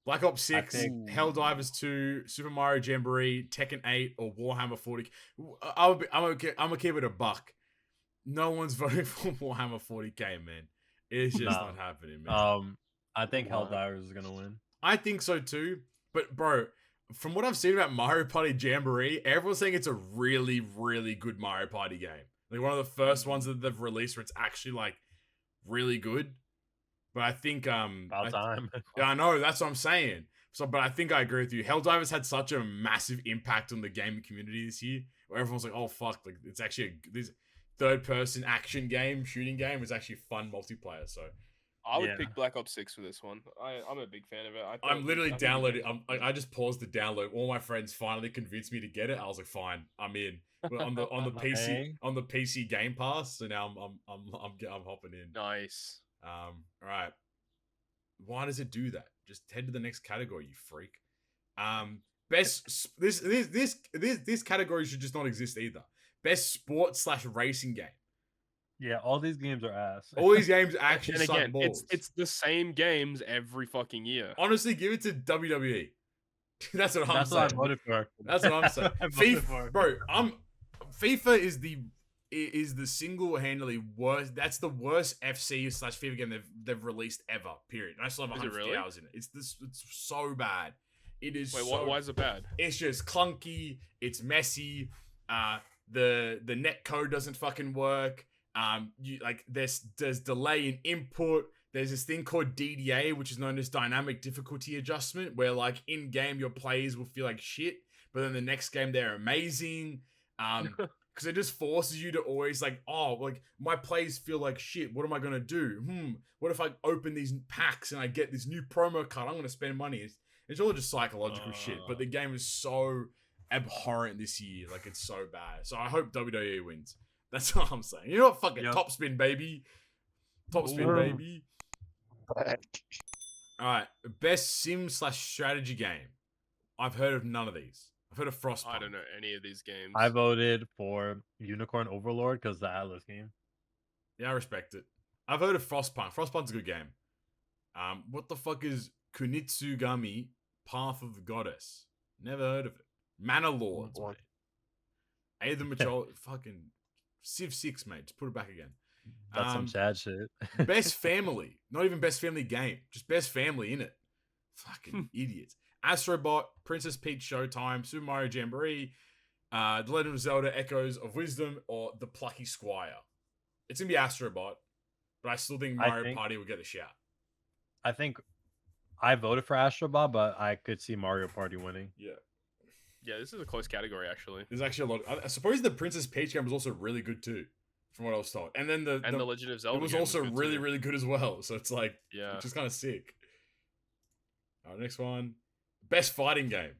Black Ops 6, Helldivers 2, Super Mario Jamboree, Tekken 8, or Warhammer 40. I'm gonna keep it a buck. No one's voting for Warhammer 40k, man. It's just not happening, man. I think Helldivers is gonna win. I think so too. But bro, from what I've seen about Mario Party Jamboree, everyone's saying it's a really, really good Mario Party game. Like one of the first ones that they've released where it's actually like really good. But I think about time. Yeah, I know, that's what I'm saying. So but I think I agree with you. Helldivers had such a massive impact on the gaming community this year, where everyone's like, oh fuck, like it's actually this third person action game, shooting game is actually fun multiplayer. So I would pick Black Ops 6 for this one. I'm a big fan of it. I'm literally downloading. I just paused the download. All my friends finally convinced me to get it. I was like, fine, I'm in. On the PC Game Pass. So now I'm hopping in. Nice. All right. Why does it do that? Just head to the next category, you freak. Best this category should just not exist either. Best sport/racing game. Yeah, all these games are ass. All these games actually suck balls. It's the same games every fucking year. Honestly, give it to WWE. That's what I'm saying. That's what I voted for. That's what I'm saying. FIFA, bro. FIFA is the single-handedly worst. That's the worst FC/FIFA game they've released ever. Period. And I still have 150 hours in it. It's so bad. It is. Wait, why is it bad? It's just clunky. It's messy. The net code doesn't fucking work. There's delay in input. There's this thing called DDA, which is known as dynamic difficulty adjustment, where like in game your players will feel like shit, but then the next game they're amazing. because it just forces you to always like, oh, like my plays feel like shit. What am I gonna do? What if I open these packs and I get this new promo card? I'm gonna spend money. It's all just psychological shit. But the game is so abhorrent this year. Like, it's so bad. So I hope WWE wins. That's what I'm saying. You know what? Fuck it. Top spin, baby. Top spin, baby. Alright. Best sim/strategy game. I've heard of none of these. I've heard of Frostpunk. I don't know any of these games. I voted for Unicorn Overlord because the Atlas game. Yeah, I respect it. I've heard of Frostpunk. Frostpunk's a good game. What the fuck is Kunitsugami Path of the Goddess? Never heard of it. Mana Lords, mate. Aether Mature, fucking Civ 6, mate. Just put it back again. That's some Chad shit. Best family. Not even best family game. Just best family in it. Fucking idiots. Astrobot, Princess Peach Showtime, Super Mario Jamboree, The Legend of Zelda Echoes of Wisdom, or The Plucky Squire. It's going to be Astrobot, but I still think Mario Party will get a shout. I think I voted for Astrobot, but I could see Mario Party winning. Yeah. Yeah, this is a close category, actually. There's actually a lot. I suppose the Princess Peach game was also really good, too, from what I was told. And then the Legend of Zelda it was also really, really good as well. So it's like, yeah, which is kind of sick. All right, next one. Best fighting game.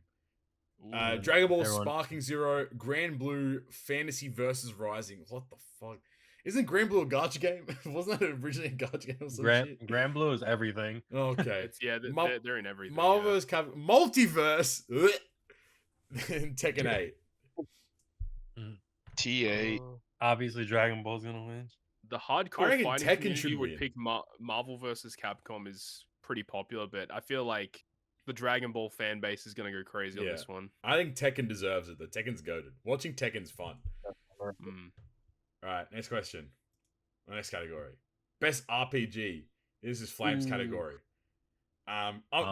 Dragon Ball Sparking Zero, Grand Blue, Fantasy versus Rising. What the fuck? Isn't Grand Blue a gacha game? Wasn't that originally a gacha game or some shit? Grand Blue is everything. Okay. They're in everything. Marvel's Multiverse. And Tekken 8. T8. Obviously, Dragon Ball's gonna win. The hardcore fighting community would pick Marvel versus Capcom is pretty popular, but I feel like the Dragon Ball fan base is going to go crazy on this one. I think Tekken deserves it. The Tekken's goated. Watching Tekken's fun. Alright, next question. Next category. Best RPG. This is Flames category.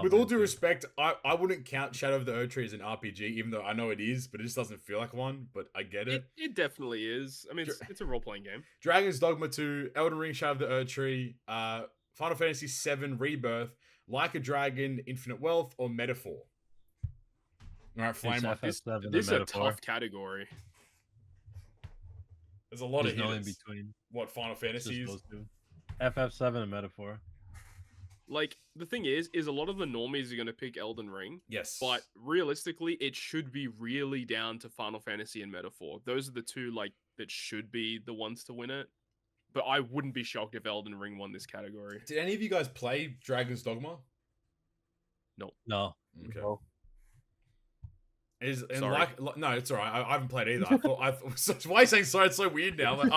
With all due respect, I wouldn't count Shadow of the Erdtree as an RPG, even though I know it is, but it just doesn't feel like one, but I get it. It definitely is. I mean, it's a role-playing game. Dragon's Dogma 2, Elden Ring Shadow of the Erdtree, Final Fantasy VII Rebirth, Like a Dragon, Infinite Wealth, or Metaphor? Alright, Flame. This is a tough category. There's a lot of no in between. What, Final Fantasies? FF7 and Metaphor. Like, the thing is a lot of the normies are going to pick Elden Ring. Yes. But realistically, it should be really down to Final Fantasy and Metaphor. Those are the two, like, that should be the ones to win it. But I wouldn't be shocked if Elden Ring won this category. Did any of you guys play Dragon's Dogma? No. Okay. No. No, it's alright. I haven't played either. I thought why are you saying sorry? It's so weird now. And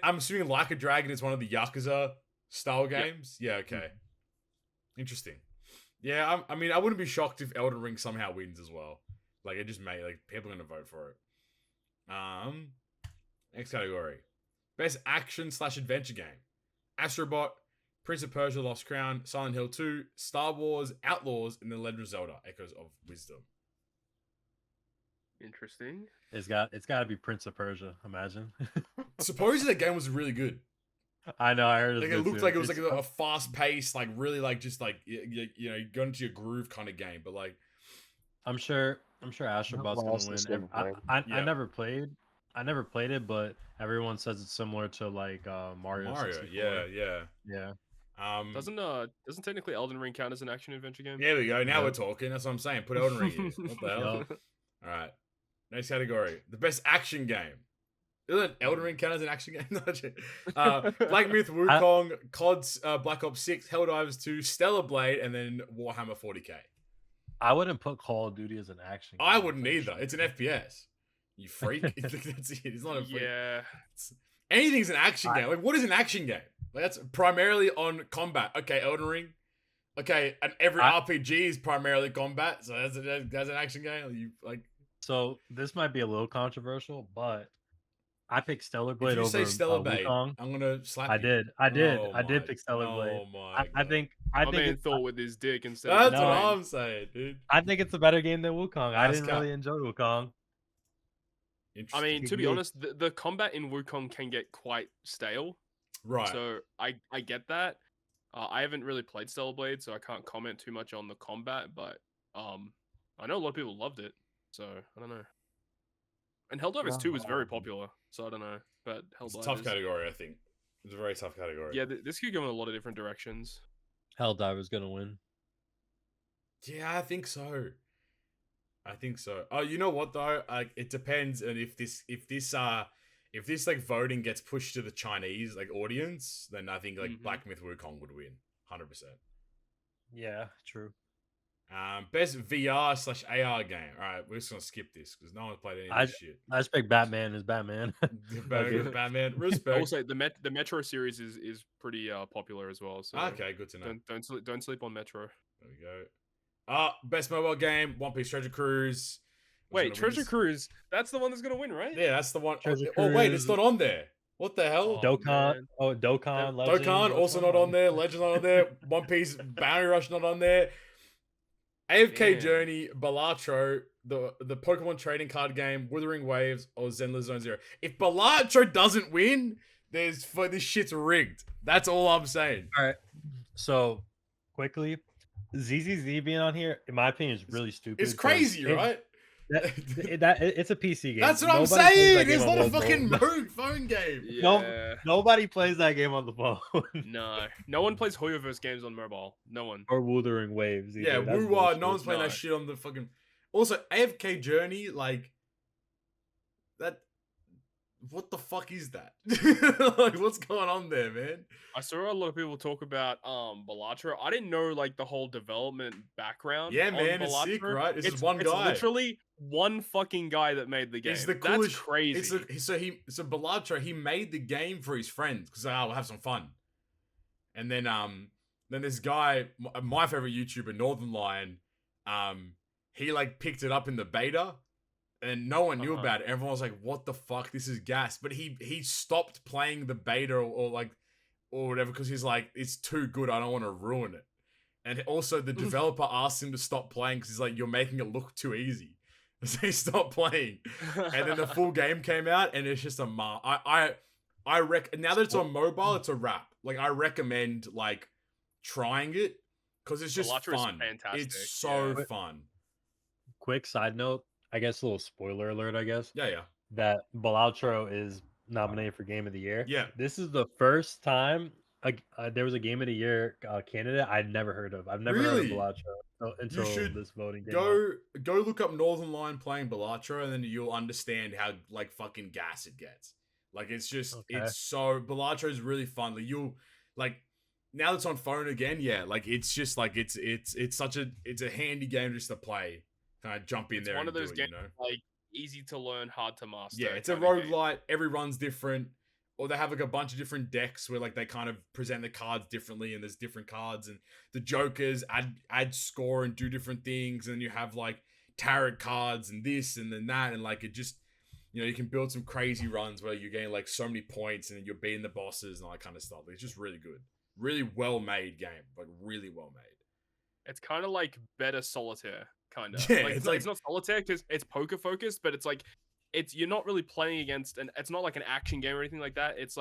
I'm assuming Like a Dragon is one of the Yakuza style games. Yep. Yeah, okay. Interesting. Yeah, I mean, I wouldn't be shocked if Elden Ring somehow wins as well. Like, it just may, like, people are gonna vote for it. Next category. Best action/adventure game. Astrobot, Prince of Persia: Lost Crown, Silent Hill 2, Star Wars, Outlaws, and The Legend of Zelda: Echoes of Wisdom. Interesting. It's got to be Prince of Persia, imagine. Supposedly that game was really good. I know, I heard it looked like it was like a fast-paced, like really like just like you know, go into your groove kind of game, but like I'm sure Astrobot's gonna win. I never played it, but everyone says it's similar to like Mario 64. Yeah. Doesn't technically Elden Ring count as an action adventure game? There we go. Now we're talking. That's what I'm saying. Put Elden Ring in. What the hell? All right. Next category: the best action game. Doesn't Elden Ring count as an action game? Black Myth Wukong, COD's Black Ops 6, Helldivers 2, Stellar Blade, and then Warhammer 40k. I wouldn't put Call of Duty as an action game. I wouldn't either. It's an FPS. You freak. That's it. It's not a freak. Yeah. Anything's an action game. Like, what is an action game? Like, that's primarily on combat. Okay, Elden Ring. Okay, and every RPG is primarily combat, so that's an action game. You like. So this might be a little controversial, but I picked Stellar Blade over. If you say Stellar Blade, Wukong. I'm gonna slap you. I did pick Stellar Blade. Oh my! I think man thought with his dick instead. That's what I'm saying, dude. I think it's a better game than Wukong. I didn't really enjoy Wukong. I mean, to be honest, the combat in Wukong can get quite stale. Right. So I get that. I haven't really played Stellar Blade, so I can't comment too much on the combat. But I know a lot of people loved it, so I don't know. And Helldivers 2 is very popular, so I don't know. But Helldivers... It's a tough category, I think. It's a very tough category. Yeah, this could go in a lot of different directions. Helldiver's gonna win. Yeah, I think so. Oh, you know what though? It depends on if this like voting gets pushed to the Chinese like audience, then I think like Black Myth Wukong would win, 100%. Yeah, true. Best VR/AR game. All right, we're just gonna skip this because no one's played any of this shit. I just pick Batman as Batman. Batman, respect. Also, the Metro series is pretty popular as well. So okay, good to know. Don't sleep on Metro. There we go. Best mobile game, One Piece Treasure Cruise. Wait, Treasure Cruise? That's the one that's gonna win, right? Yeah, that's the one. Oh wait, it's not on there. What the hell? Dokkan. Oh, Dokkan. Legend. Dokkan also not on there. Legend not on there. One Piece Bounty Rush not on there. AFK Journey, Balatro, the Pokemon trading card game, Wuthering Waves, or Zenless Zone Zero. If Balatro doesn't win, this shit's rigged. That's all I'm saying. All right. So, quickly, ZZZ being on here, in my opinion, is really stupid. It's crazy, right? It's a PC game. That's what I'm saying. It's not a fucking phone game. Yeah. Nobody plays that game on the phone. No one plays Hoyoverse games on mobile. No one. Or Wuthering Waves. Either. Yeah, Woo-Wah. No one's playing that shit on the fucking. Also, AFK Journey, like that. What the fuck is that? Like, what's going on there, man? I saw a lot of people talk about Balatro. I didn't know like the whole development background. Yeah, man, it's sick, right? It's one guy. It's literally one fucking guy that made the game. It's the coolest. That's crazy. So Balatro, he made the game for his friends because we'll have some fun. And then this guy, my favorite YouTuber, Northern Lion, he like picked it up in the beta. And no one knew about it. Everyone was like, "What the fuck? This is gas." But he stopped playing the beta or whatever because he's like, "It's too good. I don't want to ruin it." And also, the developer asked him to stop playing because he's like, "You're making it look too easy." So he stopped playing. And then the full game came out, and it's just a now that it's on mobile, it's a wrap. Like I recommend like trying it because it's just fun. It's so fun. Quick side note. I guess a little spoiler alert, I guess. Yeah. That Balatro is nominated for Game of the Year. Yeah. This is the first time there was a Game of the Year candidate I'd never heard of. I've never heard of Balatro until this voting game. Go look up Northern Line playing Balatro, and then you'll understand how like fucking gas it gets. Like it's just it's so Balatro is really fun. Like you'll like now that it's on phone again, yeah. Like it's just like it's a handy game just to play. Kind of jump in there. One of those games, like easy to learn, hard to master. Yeah, it's a roguelite. Every run's different, or they have like a bunch of different decks where like they kind of present the cards differently, and there's different cards, and the jokers add score and do different things, and then you have like tarot cards and this and then that, and like it just you can build some crazy runs where you're getting like so many points and you're beating the bosses and all that kind of stuff. It's just really good, really well made game, like really well made. It's kind of like better Solitaire. Kind of. Yeah, it's not solitaire because it's poker focused, but it's like you're not really playing against, and it's not like an action game or anything like that. It's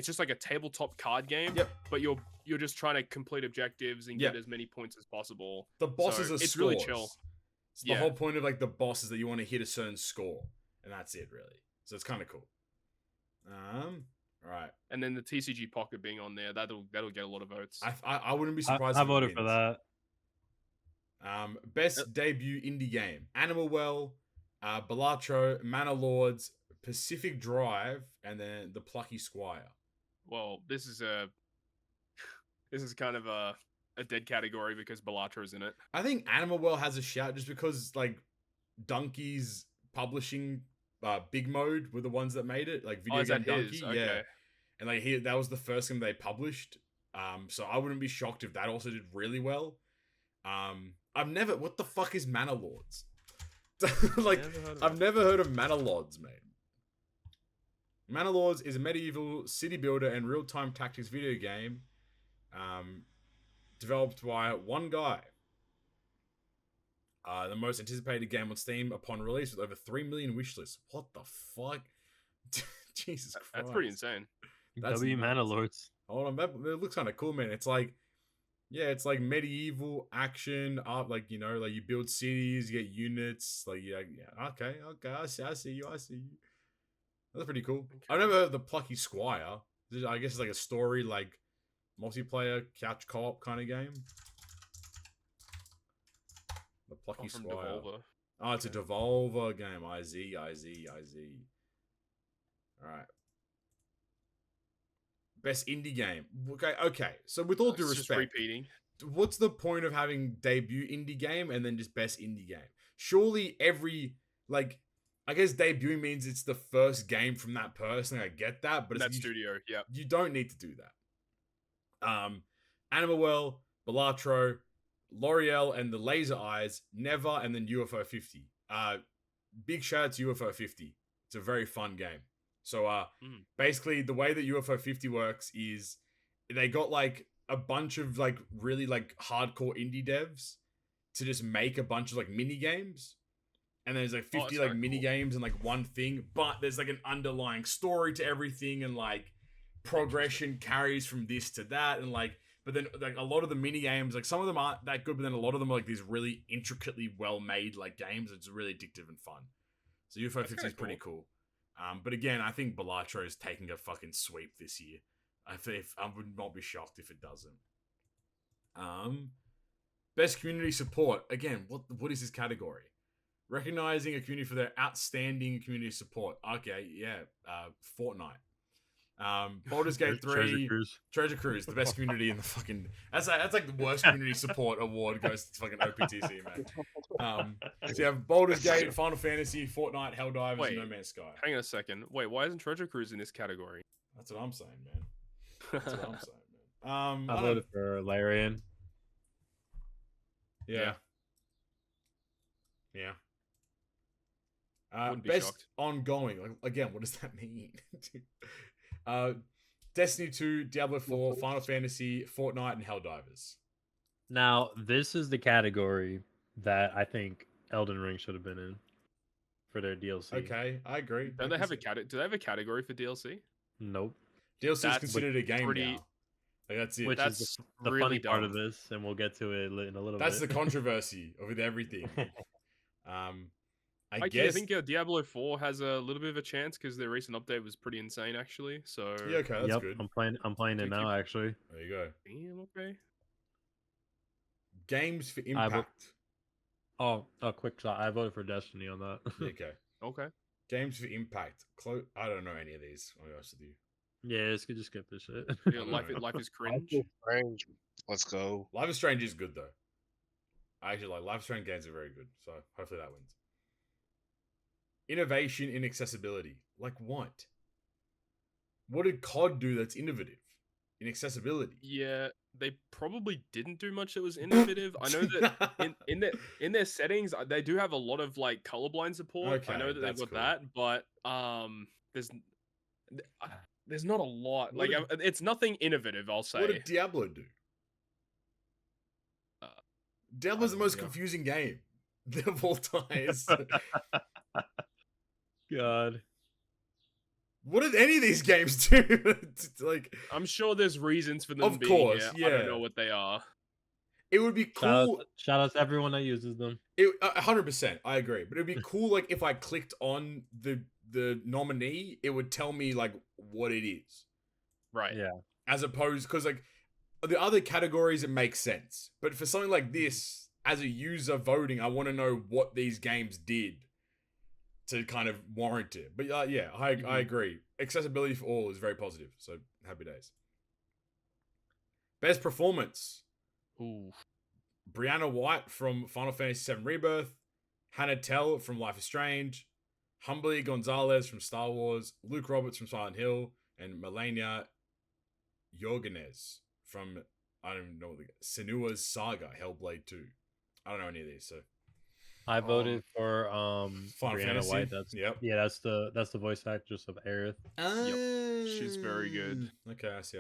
just like a tabletop card game. Yep. But you're just trying to complete objectives and get as many points as possible. The bosses are it's scores. Really chill. It's the whole point of like the boss is that you want to hit a certain score, and that's it really. So it's kind of cool. All right. And then the TCG Pocket being on there, that'll get a lot of votes. I wouldn't be surprised. I voted for that. Best debut indie game: Animal Well, Balatro, Manor Lords, Pacific Drive, and then The Plucky Squire. Well, this is kind of a dead category because Balatro's in it. I think Animal Well has a shout just because like Donkey's publishing Big Mode were the ones that made it, like Video Game Donkey. Okay. Yeah, and like that was the first game they published. So I wouldn't be shocked if that also did really well. What the fuck is Manor Lords? Like, I've never heard of Manor Lords, mate. Manor Lords is a medieval city builder and real-time tactics video game, developed by one guy. The most anticipated game on Steam upon release with over 3 million wishlists. What the fuck? Jesus Christ. That's pretty insane. Manor Lords. Hold on, it looks kind of cool, man. It's like Yeah, it's like medieval action art, like like you build cities, you get units, like yeah. Okay, I see you. That's pretty cool. Okay. I never heard of the Plucky Squire. I guess it's like a story, like multiplayer couch co-op kind of game. The Plucky Squire. Devolver. Oh, it's a Devolver game. I Z. All right. Best indie game. Okay. So with all due respect, just repeating. What's the point of having debut indie game and then just best indie game? Surely every I guess debut means it's the first game from that person. I get that, but that studio, yeah. You don't need to do that. Animalwell, Balatro, L'Oreal, and the Laser Eyes, Never, and then UFO 50. Big shout out to UFO 50. It's a very fun game. So basically the way that UFO 50 works is they got like a bunch of like really like hardcore indie devs to just make a bunch of like mini games. And there's like 50 like mini games and like one thing, but there's like an underlying story to everything, and like progression carries from this to that, and like but then like a lot of the mini games, like some of them aren't that good, but then a lot of them are like these really intricately well made like games. It's really addictive and fun. So UFO 50 is pretty cool. But again, I think Balatro is taking a fucking sweep this year. I would not be shocked if it doesn't. Best community support. Again, what is this category? Recognizing a community for their outstanding community support. Okay, yeah. Fortnite. Baldur's Gate 3. Treasure Cruise, the best community in the fucking... That's like the worst community support award goes to fucking OPTC, man. So you have Baldur's Gate, Final Fantasy, Fortnite, Helldivers, and No Man's Sky. Hang on a second. Wait, why isn't Treasure Cruise in this category? That's what I'm saying, man. That's what I'm saying, man. I voted for Ryoiin. Yeah. Best shocked. Ongoing. Like, again, what does that mean? Destiny 2, Diablo 4, Final Fantasy, Fortnite, and Helldivers. Now, this is the category that I think Elden Ring should have been in for their DLC. Okay, I agree. Do they have a category for DLC? Nope. DLC is considered a game now. Like, that's it. Which is the really funny part of this, and we'll get to it in a little bit. That's the controversy with everything. I guess... I think Diablo 4 has a little bit of a chance because their recent update was pretty insane, actually. So yeah, okay, that's good. I'm playing it now, actually. There you go. Damn, okay. Games for impact. Quick shot. I voted for Destiny on that. Okay. Games for impact. I don't know any of these. I'll be honest with you. Yeah, just skip this shit. Yeah, life is cringe. Let's go. Life is Strange is good though. I actually like Life is Strange games are very good, so hopefully that wins. Innovation in accessibility. Like what? What did COD do that's innovative in accessibility? Yeah, they probably didn't do much that was innovative. I know that in their settings they do have a lot of like colorblind support. Okay, I know that they've got that, but there's not a lot. Like it's nothing innovative, I'll say. What did Diablo do? Diablo's the most confusing game of all time. God. What did any of these games do? Like, I'm sure there's reasons for them of course, yeah. I don't know what they are. It would be cool. Shout out to everyone that uses them. 100%, I agree. But it'd be cool, like, if I clicked on the nominee, it would tell me, like, what it is. Right. Yeah. As opposed, because, like, the other categories, it makes sense. But for something like this, as a user voting, I want to know what these games did to kind of warrant it. But yeah, I agree. Accessibility for all is very positive. So happy days. Best performance. Ooh. Brianna White from Final Fantasy VII Rebirth. Hannah Tell from Life is Strange. Humbly Gonzalez from Star Wars. Luke Roberts from Silent Hill. And Melania Jorgenez from, I don't even know, Senua's Saga, Hellblade 2. I don't know any of these, so... I voted for Final Brianna Fantasy. White. That's that's the voice actress of Aerith. Yep. She's very good. Okay, I see.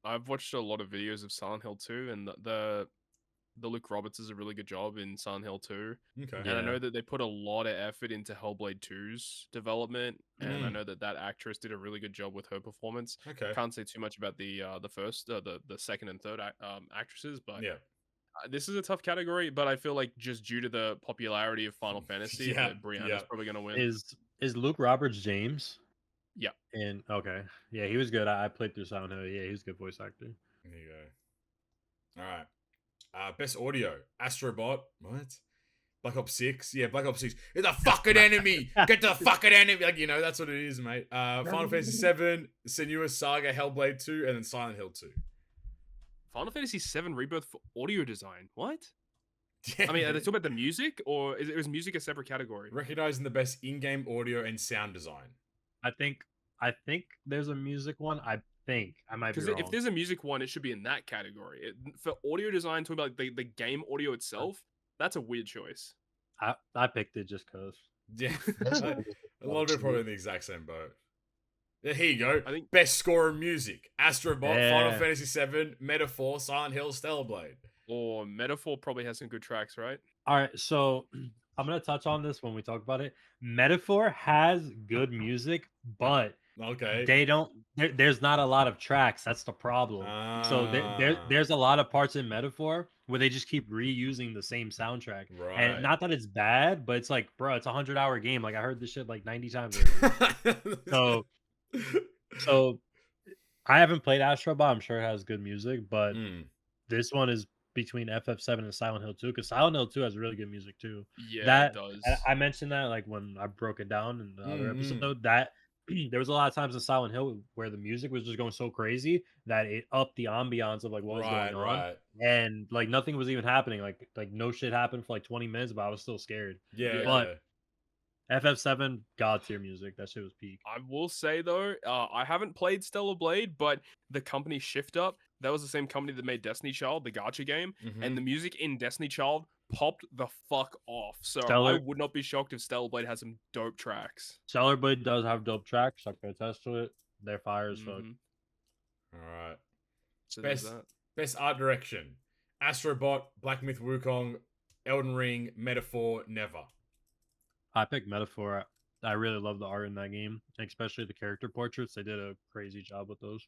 I've watched a lot of videos of Silent Hill 2, and the the Luke Roberts does a really good job in Silent Hill 2. Okay. And I know that they put a lot of effort into Hellblade 2's development, and I know that actress did a really good job with her performance. Okay. Can't say too much about the second and third actresses, but yeah. This is a tough category, but I feel like just due to the popularity of Final Fantasy, that Brianna's probably going to win. Is Luke Roberts James? Yeah. And okay. Yeah, he was good. I played through Silent Hill. Yeah, he was a good voice actor. There you go. All right. Best audio. Astrobot. What? Black Ops 6. Yeah, Black Ops 6. It's a fucking enemy. Get the fucking enemy. Like, that's what it is, mate. Final Fantasy 7, Senua's Saga, Hellblade 2, and then Silent Hill 2. Final Fantasy 7 Rebirth for audio design. What? I mean, are they talking about the music, or is music a separate category? Recognizing the best in-game audio and sound design. I think there's a music one. I might be wrong. Because if there's a music one, it should be in that category. For audio design, talking about like the game audio itself, that's a weird choice. I picked it just because. Yeah, a lot of it probably in the exact same boat. Yeah, here you go. I think best score in music: Astrobot, Final Fantasy 7, Metaphor, Silent Hill, Stellar Blade. Or Metaphor probably has some good tracks, right? All right, so I'm gonna touch on this when we talk about it. Metaphor has good music, but they don't. There's not a lot of tracks. That's the problem. So there's a lot of parts in Metaphor where they just keep reusing the same soundtrack. Right. And not that it's bad, but it's like, bro, it's a 100-hour game. Like I heard this shit like 90 times. So I haven't played Astrobot. I'm sure it has good music, but this one is between FF7 and Silent Hill 2, because Silent Hill 2 has really good music too. Yeah, it does. I mentioned that like when I broke it down in the other episode, that there was a lot of times in Silent Hill where the music was just going so crazy that it upped the ambiance of like what was going on, and like nothing was even happening. Like no shit happened for like 20 minutes, but I was still scared. But FF7 god tier music, that shit was peak. I will say though, I haven't played Stellar Blade, but the company Shift Up, that was the same company that made Destiny Child, the Gacha game, and the music in Destiny Child popped the fuck off. So I would not be shocked if Stellar Blade has some dope tracks. Stellar Blade does have dope tracks. I can attest to it. They're fire as fuck. All right. So best art direction: Astrobot, Black Myth Wukong, Elden Ring, Metaphor, Never. I picked Metaphor. I really love the art in that game, especially the character portraits. They did a crazy job with those.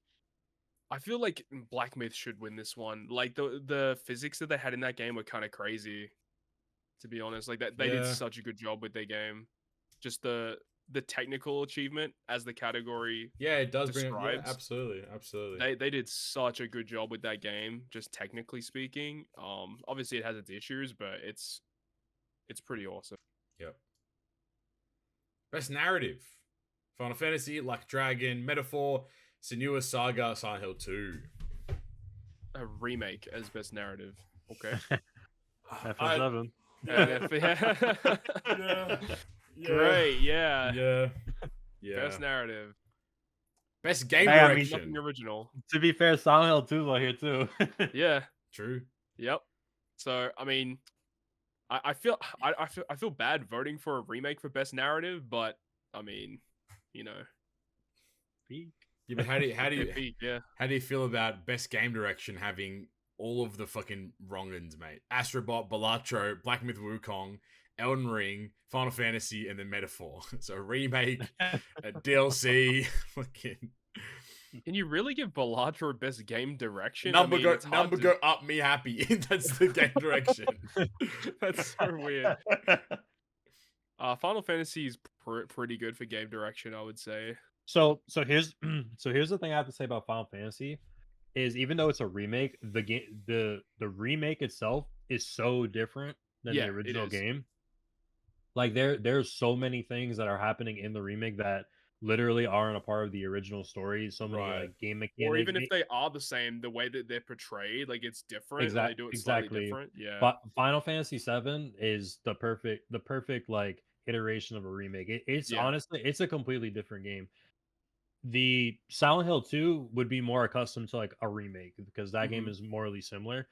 I feel like Black Myth should win this one. Like the physics that they had in that game were kind of crazy, to be honest. Like that they did such a good job with their game. Just the technical achievement as the category. Yeah, it does bring it. Yeah, absolutely. They did such a good job with that game, just technically speaking. Obviously it has its issues, but it's pretty awesome. Yep. Best narrative: Final Fantasy, Like Dragon, Metaphor, Senua's Saga, Silent Hill 2. A remake as best narrative. Okay. FF7. Great. Yeah. Best narrative. Best game direction. Nothing original. To be fair, Silent Hill 2 is here too. Yeah. True. Yep. So I mean, I feel bad voting for a remake for best narrative, but I mean, peak. Yeah, but how do you feel about best game direction having all of the fucking wrong-uns, mate? Astrobot, Balatro, Black Myth Wukong, Elden Ring, Final Fantasy, and then Metaphor. So a remake, a DLC, fucking. Can you really give Balatro best game direction? Number go up, me happy. That's the game direction. That's so weird. Final Fantasy is pretty good for game direction, I would say. So here's the thing I have to say about Final Fantasy is, even though it's a remake, the remake itself is so different than the original game. Like there's so many things that are happening in the remake that literally aren't a part of the original story. So many like game mechanics, or even if they are the same, the way that they're portrayed, like it's different. Exactly. They do it slightly different. Yeah. But Final Fantasy 7 is the perfect like iteration of a remake. It's honestly, it's a completely different game. The Silent Hill 2 would be more accustomed to like a remake because that game is morally similar.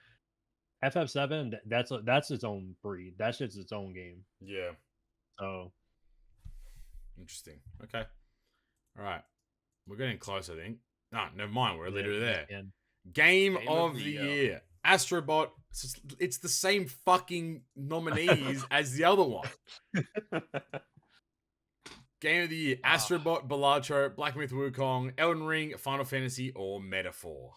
FF7, that's its own breed. That shit's its own game. Yeah. So interesting. Okay. All right. We're getting close, I think. No, never mind. We're literally there. Game of the year. Astrobot, it's the same fucking nominees as the other one. Game of the Year, Astrobot, Balatro, Black Myth Wukong, Elden Ring, Final Fantasy, or Metaphor.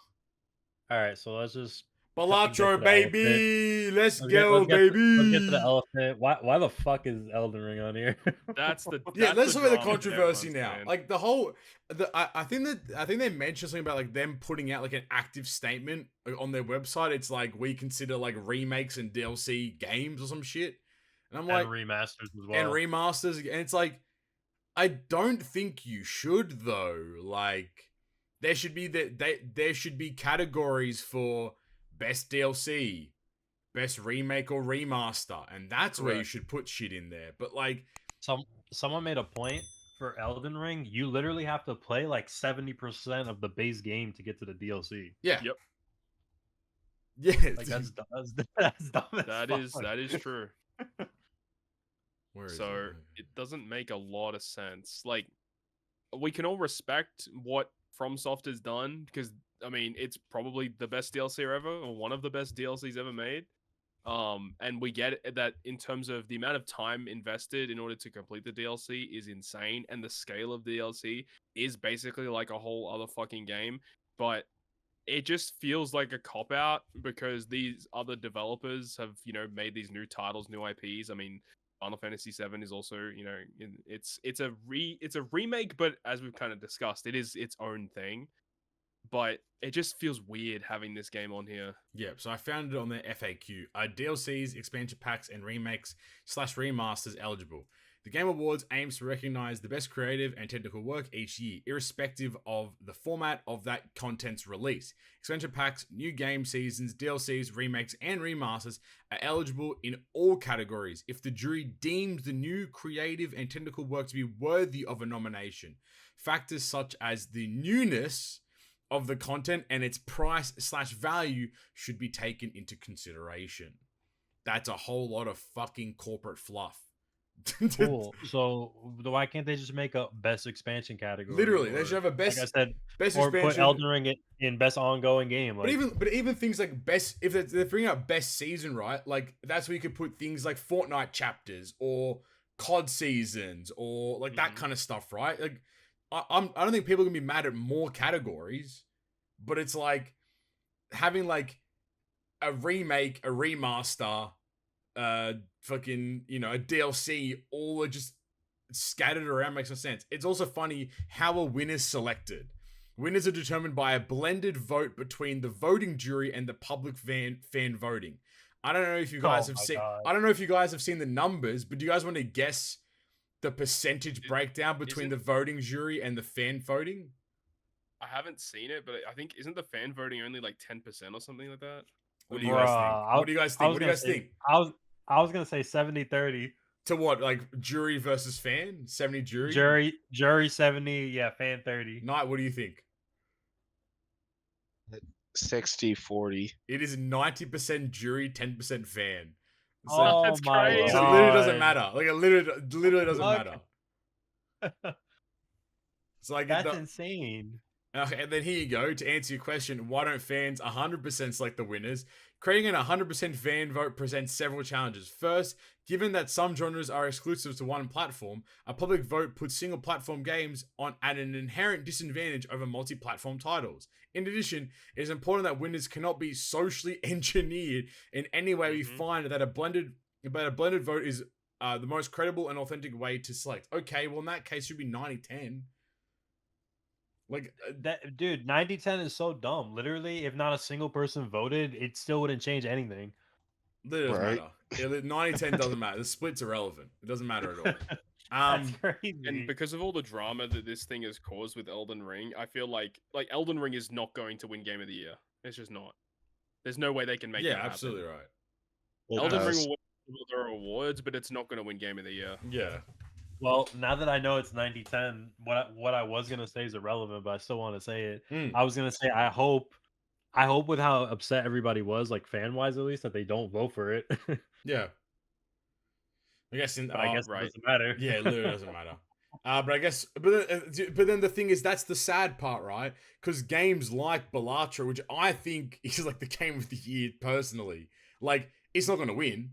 All right, so let's just Balatro, baby! Let's go, baby! Let's get to the elephant. Why the fuck is Elden Ring on here? That's the let's look at the controversy now. Saying. Like the whole, I think they mentioned something about like them putting out like an active statement on their website. It's like we consider like remakes and DLC games or some shit, and I'm like remasters as well, and remasters, and it's like I don't think you should though. Like there should be there should be categories for best DLC, best remake or remaster, and that's where you should put shit in there. But like someone made a point for Elden Ring, you literally have to play like 70% of the base game to get to the DLC. Yeah. Yep. Yeah. Like that's dumb that is true. So it doesn't make a lot of sense. Like we can all respect what FromSoft has done because I mean it's probably the best DLC ever or one of the best DLCs ever made. And we get that in terms of the amount of time invested in order to complete the DLC is insane, and the scale of the DLC is basically like a whole other fucking game. But it just feels like a cop out because these other developers have made these new titles, new IPs. I mean, Final Fantasy VII is also it's a remake, but as we've kind of discussed, it is its own thing. But it just feels weird having this game on here. Yep, so I found it on their FAQ. Are DLCs, expansion packs, and remakes / remasters eligible? The Game Awards aims to recognize the best creative and technical work each year, irrespective of the format of that content's release. Expansion packs, new game seasons, DLCs, remakes, and remasters are eligible in all categories if the jury deems the new creative and technical work to be worthy of a nomination. Factors such as the newness of the content and its price / value should be taken into consideration. That's a whole lot of fucking corporate fluff. Cool. So why can't they just make a best expansion category? Literally, they should have a best. Like I said, best or expansion. Put Elden Ring in best ongoing game. Like, but even things like best, if they're bringing out best season, right? Like that's where you could put things like Fortnite chapters or COD seasons or like that kind of stuff, right? Like I don't think people are gonna be mad at more categories, but it's like having like a remake, a remaster, fucking, a DLC, all are just scattered around. Makes no sense. It's also funny how a winner's selected. Winners are determined by a blended vote between the voting jury and the public fan voting. I don't know if you guys have seen. I don't know if you guys have seen the numbers, but do you guys want to guess the percentage breakdown between the voting jury and the fan voting? I haven't seen it, but I think isn't the fan voting only like 10% or something like that? What do you guys think? What do you guys think? What do you guys think? I was gonna say 70-30. To what? Like jury versus fan? 70 jury? Jury 70, yeah, fan 30. Knight, what do you think? 60-40. It is 90% jury, 10% fan. So, that's crazy. So it literally doesn't matter. Like it literally doesn't matter. It's like that's insane. Okay, and then here you go. To answer your question, why don't fans 100% select the winners? Creating an 100% fan vote presents several challenges. First, given that some genres are exclusive to one platform, a public vote puts single-platform games at an inherent disadvantage over multi-platform titles. In addition, it is important that winners cannot be socially engineered in any way. We find that a blended vote is the most credible and authentic way to select. Okay, well in that case, it should be 90-10. Like that, dude, 90-10 is so dumb. Literally, if not a single person voted, it still wouldn't change anything. It doesn't matter. 90-10 doesn't matter. The split's irrelevant. It doesn't matter at all. That's crazy. And because of all the drama that this thing has caused with Elden Ring, I feel like Elden Ring is not going to win Game of the Year. It's just not. There's no way they can make it happen. Yeah, absolutely right. Elden Ring will win their awards, but it's not going to win Game of the Year. Yeah. Well, now that I know it's 90-10, what I was gonna say is irrelevant, but I still want to say it. I was gonna say I hope with how upset everybody was, like fan wise at least, that they don't vote for it. Yeah. I guess it doesn't matter. Yeah, it literally doesn't matter. But I guess, but then the thing is, that's the sad part, right? Because games like Balatro, which I think is like the game of the year personally, like it's not going to win.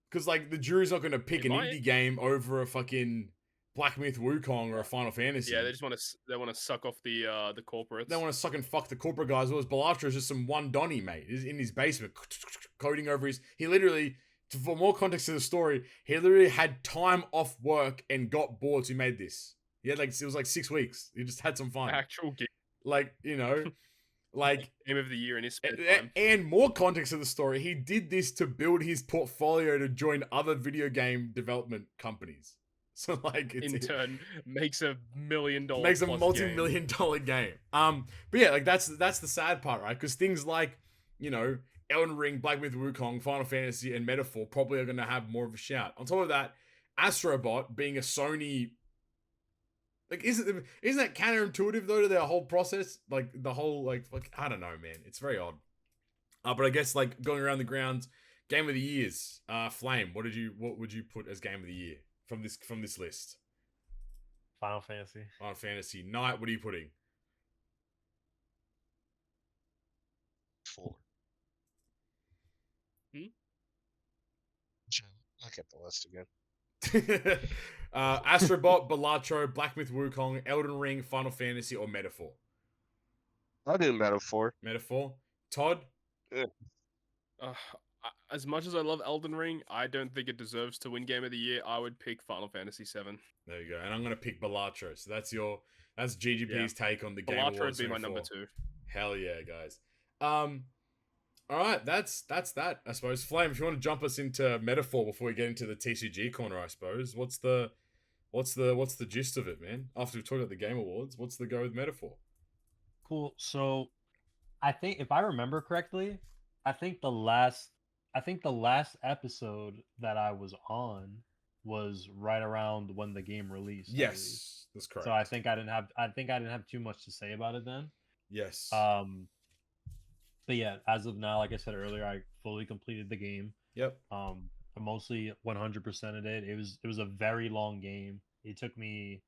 Because like the jury's not going to pick an indie game over a fucking Black Myth Wukong or a Final Fantasy. Yeah, they want to suck off the corporates. They want to suck and fuck the corporate guys. Whereas Balatro is just some one Donny mate. He's in his basement coding over his. He literally, for more context to the story, he literally had time off work and got bored. So he made this. He had it was like 6 weeks. He just had some fun. Actual game. Like like game of the year in his spare time. And more context to the story, he did this to build his portfolio to join other video game development companies. So like in turn makes $1 million makes a multi-million-dollar game. But yeah, like that's the sad part, right? Because things like Elden Ring, Black Myth Wukong, Final Fantasy, and Metaphor probably are going to have more of a shout. On top of that, Astrobot being a Sony. Like, isn't that counterintuitive though to their whole process? Like the whole like I don't know, man. It's very odd. But I guess like going around the grounds, game of the years. Flame. What would you put as game of the year from this list? Final Fantasy. Final Fantasy. Knight. What are you putting? 4. I'll get the list again. Astrobot, Balatro, Black Myth Wukong, Elden Ring, Final Fantasy, or Metaphor? I'll do Metaphor. Metaphor. Todd? Yeah. As much as I love Elden Ring, I don't think it deserves to win Game of the Year. I would pick Final Fantasy VII. There you go. And I'm going to pick Balatro. So that's GGP's take on the Game Awards. Balatro would be my number 2. Hell yeah, guys. All right, that's that. I suppose. Flame, if you want to jump us into Metaphor before we get into the TCG corner, I suppose. What's the gist of it, man? After we've talked about the Game Awards, what's the go with Metaphor? Cool. So, I think if I remember correctly, I think the last episode that I was on was right around when the game released. Yes, that's correct. So I think I didn't have too much to say about it then. Yes. But yeah, as of now, like I said earlier, I fully completed the game. Yep. I mostly 100%ed it. It was a very long game. It took me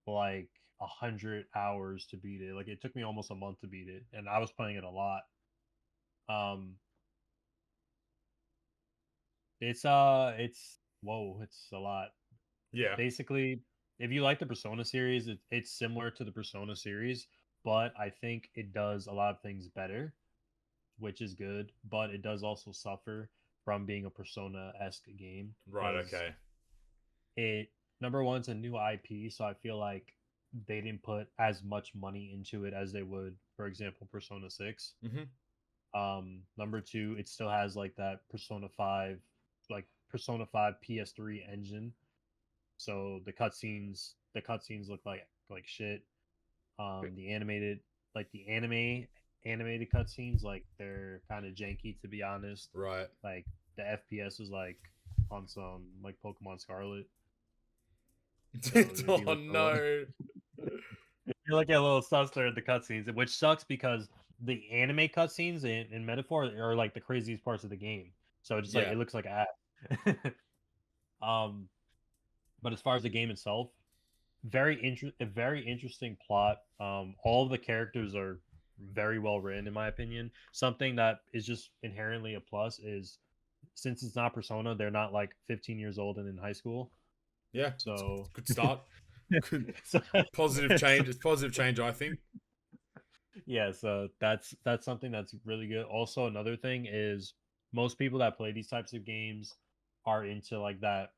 like 100 hours to beat it. Like it took me almost a month to beat it, and I was playing it a lot. It's a lot. Yeah. Basically, if you like the Persona series, it's similar to the Persona series, but I think it does a lot of things better, which is good, but it does also suffer from being a Persona-esque game. Right, okay. Number one, it's a new IP, so I feel like they didn't put as much money into it as they would, for example, Persona 6. Mm-hmm. Number two, it still has like that Persona 5 PS3 engine. So the cutscenes look like shit. The animated cutscenes, like they're kind of janky, to be honest. Right. Like the FPS is like on some like Pokemon Scarlet. So oh no. You're like a little sus there at the cutscenes, which sucks because the anime cutscenes in Metaphor are like the craziest parts of the game. So it's just like it looks like ass. But as far as the game itself, a very interesting plot. All of the characters are very well written, in my opinion. Something that is just inherently a plus is, since it's not Persona, they're not like 15 years old and in high school. Yeah, so good start. Positive change. It's positive change, I think. Yeah, so that's something that's really good. Also, another thing is most people that play these types of games are into like that,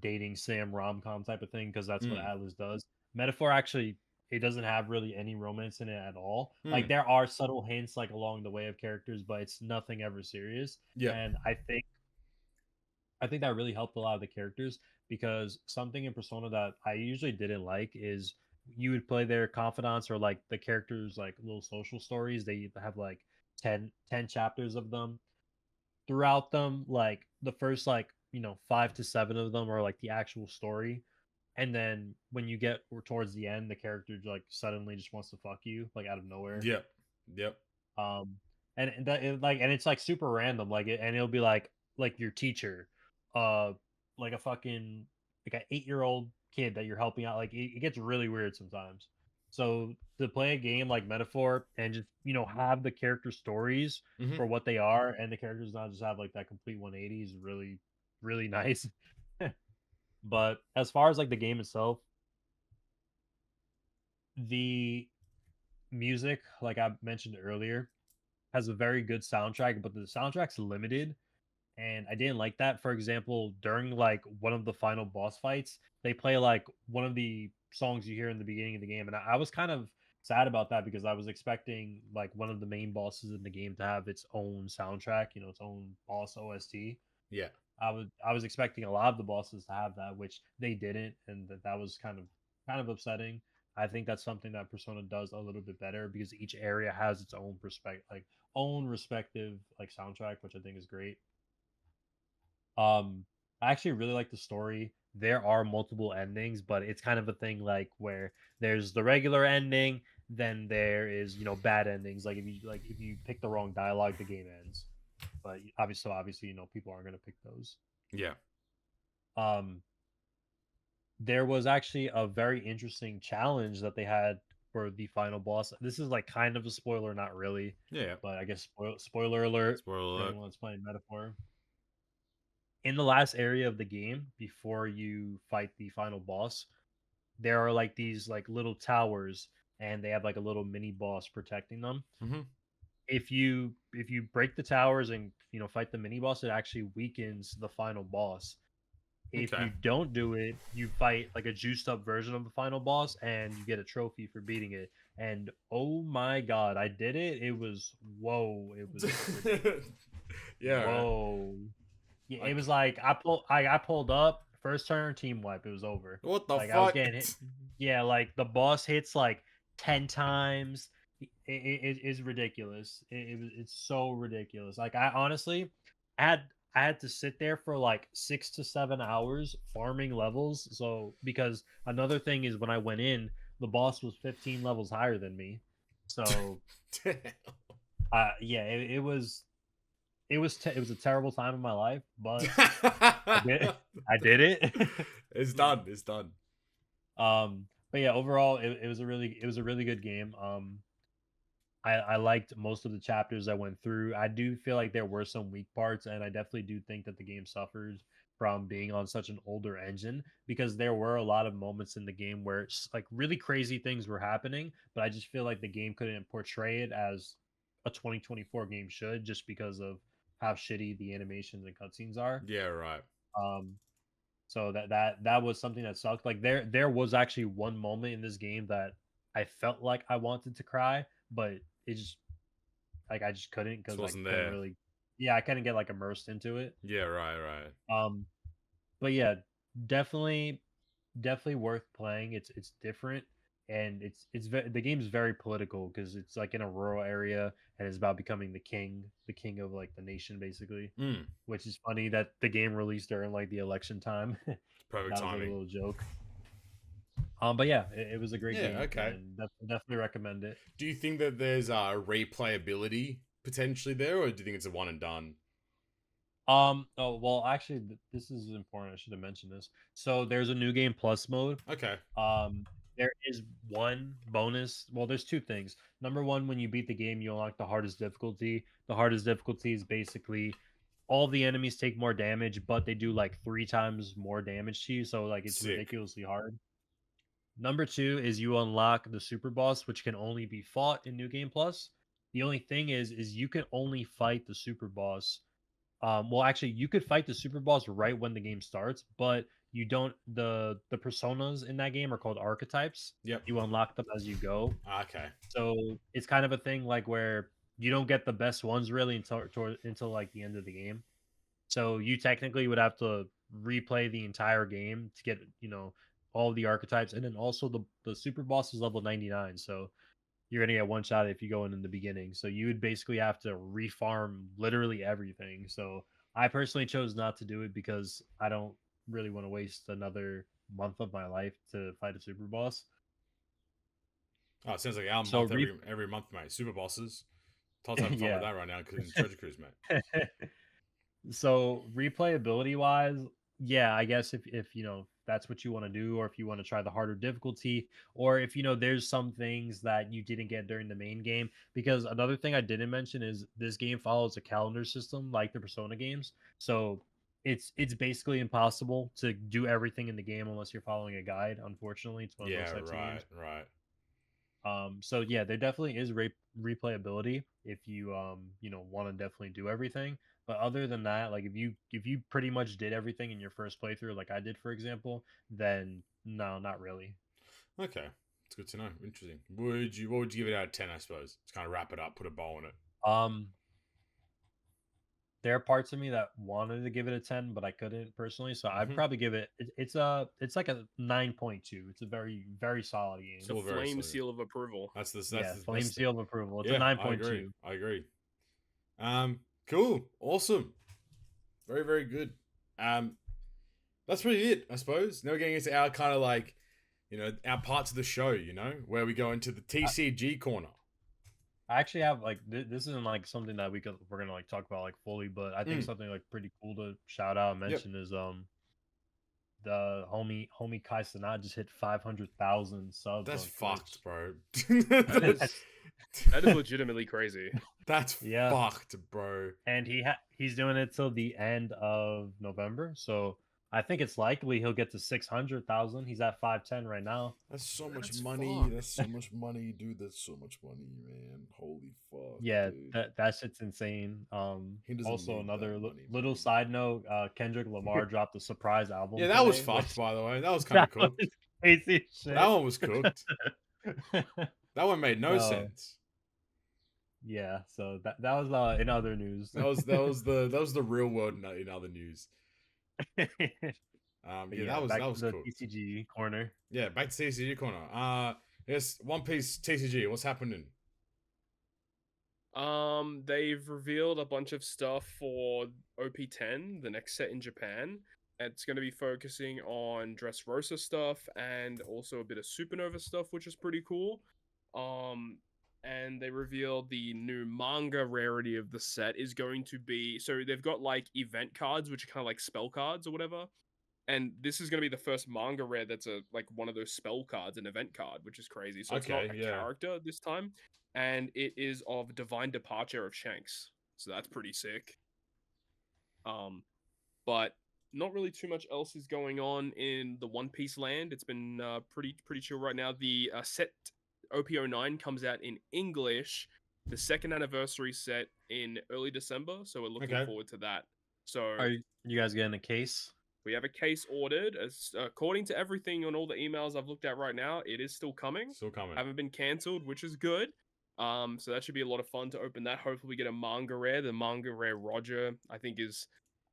dating sim rom-com type of thing, because that's what Atlas does. Metaphor actually, it doesn't have really any romance in it at all. Like there are subtle hints like along the way of characters, but it's nothing ever serious. Yeah. And I think that really helped a lot of the characters, because something in Persona that I usually didn't like is you would play their confidants or like the characters like little social stories. They have like 10 chapters of them. Throughout them, like the first 5 to 7 of them are like the actual story, and then when you get towards the end, the character like suddenly just wants to fuck you like out of nowhere. Yep. And it's like super random, and it'll be like your teacher, like a fucking like an 8-year-old kid that you're helping out. Like it gets really weird sometimes. So to play a game like Metaphor and just have the character stories for what they are, and the characters not just have like that complete 180 is really really nice. But as far as like the game itself, the music, like I mentioned earlier, has a very good soundtrack, but the soundtrack's limited, and I didn't like that. For example, during like one of the final boss fights, they play like one of the songs you hear in the beginning of the game, and I was kind of sad about that because I was expecting like one of the main bosses in the game to have its own soundtrack, its own boss OST. Yeah. I was expecting a lot of the bosses to have that, which they didn't, and that was kind of upsetting. I think that's something that Persona does a little bit better because each area has its own own respective like soundtrack, which I think is great. I actually really like the story. There are multiple endings, but it's kind of a thing like where there's the regular ending, then there is bad endings. Like if you pick the wrong dialogue, the game ends. But obviously people aren't gonna pick those. Yeah. There was actually a very interesting challenge that they had for the final boss. This is like kind of a spoiler, not really. Yeah. But I guess spoiler alert. Spoiler alert. For anyone that's playing Metaphor. In the last area of the game, before you fight the final boss, there are like these like little towers, and they have like a little mini boss protecting them. If you break the towers and fight the mini boss, it actually weakens the final boss. If you don't do it, you fight like a juiced up version of the final boss, and you get a trophy for beating it. And oh my god, I did it! It was whoa! It was yeah. Whoa! Yeah, it was like I pulled up first turn, team wipe. It was over. What the fuck? I was getting hit. Yeah, like the boss hits like 10 times. It is ridiculous. It's so ridiculous. Like I honestly, I had to sit there for like 6 to 7 hours farming levels. So because another thing is when I went in, the boss was 15 levels higher than me. So, yeah, it was a terrible time in my life, but I did it. It's done. It's done. But yeah, overall, it was a really good game. I liked most of the chapters I went through. I do feel like there were some weak parts, and I definitely do think that the game suffered from being on such an older engine, because there were a lot of moments in the game where like really crazy things were happening, but I just feel like the game couldn't portray it as a 2024 game should, just because of how shitty the animations and cutscenes are. Yeah, right. So that was something that sucked. Like there was actually one moment in this game that I felt like I wanted to cry, but it just like I just couldn't because I couldn't really. Yeah, I couldn't get like immersed into it. Yeah, right. But yeah, definitely worth playing. It's different, and the game's very political because it's like in a rural area and it's about becoming the king of like the nation basically. Which is funny that the game released during like the election time. Perfect that timing. was like a little joke. But yeah, it was a great game. Okay. And definitely recommend it. Do you think that there's replayability potentially there, or do you think it's a one and done? Oh well, actually, this is important. I should have mentioned this. So there's a new game plus mode. Okay. There is one bonus. Well, there's two things. Number one, when you beat the game, you unlock the hardest difficulty. The hardest difficulty is basically all the enemies take more damage, but they do like 3 times more damage to you. So like it's ridiculously hard. Number two is you unlock the super boss, which can only be fought in New Game Plus. The only thing is you can only fight the super boss. Well, actually, you could fight the super boss right when the game starts, but you don't. The personas in that game are called archetypes. Yep. You unlock them as you go. Okay. So it's kind of a thing like where you don't get the best ones really until like the end of the game. So you technically would have to replay the entire game to get all the archetypes, and then also the super boss is level 99. So you're gonna get one shot if you go in the beginning. So you would basically have to refarm literally everything. So I personally chose not to do it because I don't really want to waste another month of my life to fight a super boss. Oh, it sounds like our month every month, mate. Super bosses. Todd's having fun with that right now because it's Treasure Cruise, mate. So replayability wise, yeah, I guess if that's what you want to do, or if you want to try the harder difficulty, or if there's some things that you didn't get during the main game. Because another thing I didn't mention is this game follows a calendar system like the Persona games, so it's basically impossible to do everything in the game unless you're following a guide. Unfortunately, it's one of those types of games. Right. So yeah, there definitely is replayability if you want to definitely do everything. But other than that, like if you pretty much did everything in your first playthrough, like I did, for example, then no, not really. Okay, it's good to know. Interesting. What would you give it out of 10? I suppose to kind of wrap it up, put a bow on it. There are parts of me that wanted to give it a 10, but I couldn't personally. So I'd probably give it. It's like a 9.2. It's a very, very solid game. The flame seal of approval. That's the flame seal of approval. It's a 9.2. I agree. Cool, awesome, very, very good. That's pretty it, I suppose. Now we're getting into our kind of like, our parts of the show, where we go into the TCG corner. I actually have like this isn't like something that we're gonna like talk about like fully, but I think something like pretty cool to shout out and mention is the homie Kai Cenat just hit 500,000 subs. That's fucked, bro. That is legitimately crazy. That's fucked, bro. And he's doing it till the end of November, so I think it's likely he'll get to 600,000. He's at 510 right now. That's so much money. That's so much money, dude. That's so much money, man. Holy fuck. Yeah, dude. that shit's insane. Also, another little side note: Kendrick Lamar dropped a surprise album. Yeah, that was fucked, by the way. That was kind of cooked. Crazy shit. That one was cooked. That one made no sense. Yeah, so that was in other news. that was the real world in other news. That was the cool. TCG corner. Yeah, back to TCG corner. Yes, One Piece TCG. What's happening? They've revealed a bunch of stuff for OP10, the next set in Japan. It's going to be focusing on Dressrosa stuff and also a bit of Supernova stuff, which is pretty cool. And they revealed the new manga rarity of the set is going to be... So they've got, like, event cards, which are kind of like spell cards or whatever. And this is going to be the first manga rare that's like one of those spell cards, an event card, which is crazy. So it's not a character this time. And it is of Divine Departure of Shanks. So that's pretty sick. But not really too much else is going on in the One Piece land. It's been pretty chill right now. The set... OP.09 comes out in English, the second anniversary set in early December, so we're looking forward to that. So, are you guys getting a case? We have a case ordered. According to everything on all the emails I've looked at right now, it is still coming. Haven't been cancelled, which is good. So that should be a lot of fun to open that. Hopefully we get a manga rare. The manga rare Roger, I think, is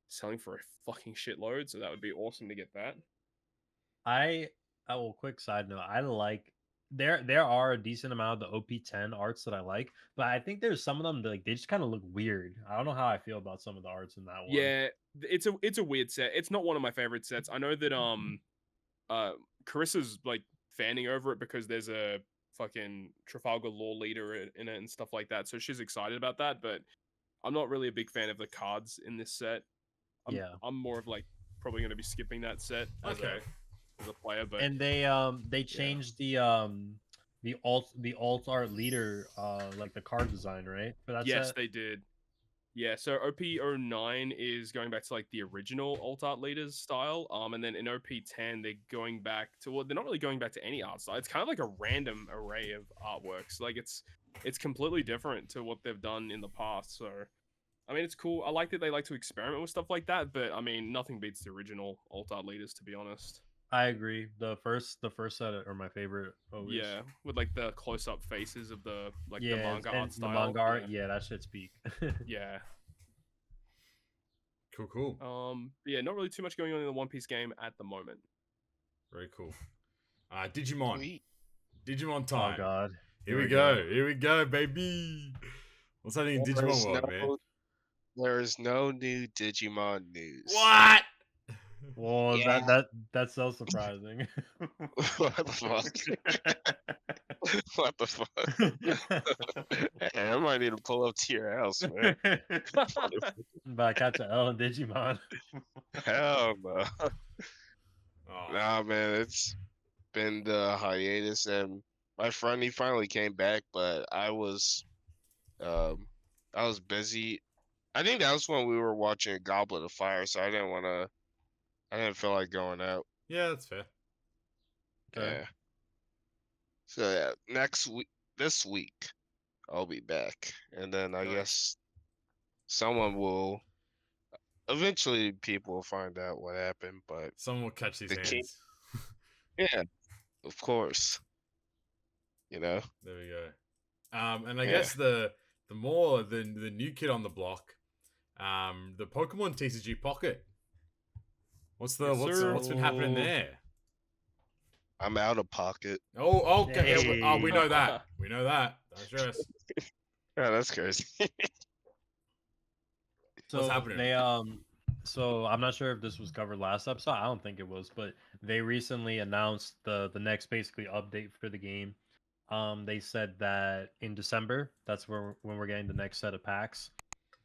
selling for a fucking shitload, so that would be awesome to get that. Quick side note, I like... There are a decent amount of the OP10 arts that I like, but I think there's some of them that, like, they just kind of look weird. I don't know how I feel about some of the arts in that one. Yeah, it's a weird set. It's not one of my favorite sets. I know that Carissa's like fanning over it because there's a fucking Trafalgar Law leader in it and stuff like that. So she's excited about that, but I'm not really a big fan of the cards in this set. I'm more of like probably going to be skipping that set as a player, but and they changed the alt art leader like the card design, right? For that yes, set? They did. Yeah, so OP.09 is going back to like the original alt art leaders style, and then in OP10 they're going back to, well, they're not really going back to any art style. It's kind of like a random array of artworks. Like it's completely different to what they've done in the past. So I mean, it's cool. I like that they like to experiment with stuff like that, but I mean, nothing beats the original alt art leaders, to be honest. I agree. The first set are my favorite. Always. Yeah, with like the close-up faces of the the manga art style. The manga art, that shit's peak. Yeah. Cool. Yeah, not really too much going on in the One Piece game at the moment. Very cool. Digimon. Sweet. Digimon time. Oh god. Here we go, baby. What's happening in Digimon world, man? There is no new Digimon news. What? Well, that's so surprising. What the fuck? What the fuck? Hey, I might need to pull up to your house, man. But I catch an L in Digimon. Hell no. Oh. Nah, man, it's been the hiatus, and my friend he finally came back, but I was busy. I think that was when we were watching Goblet of Fire, so I didn't feel like going out. Yeah, that's fair. Okay. Yeah. So yeah, this week, I'll be back, and then I guess someone will. Eventually, people will find out what happened, but someone will catch these hands. Yeah, of course. There we go. And I guess the new kid on the block, the Pokemon TCG Pocket. What's been happening there? I'm out of pocket. Oh, okay. Hey. Yeah, we know that. We know that. Don't stress. Yeah, that's crazy. So what's happening? They so I'm not sure if this was covered last episode. I don't think it was, but they recently announced the next basically update for the game. They said that in December, that's when we're getting the next set of packs.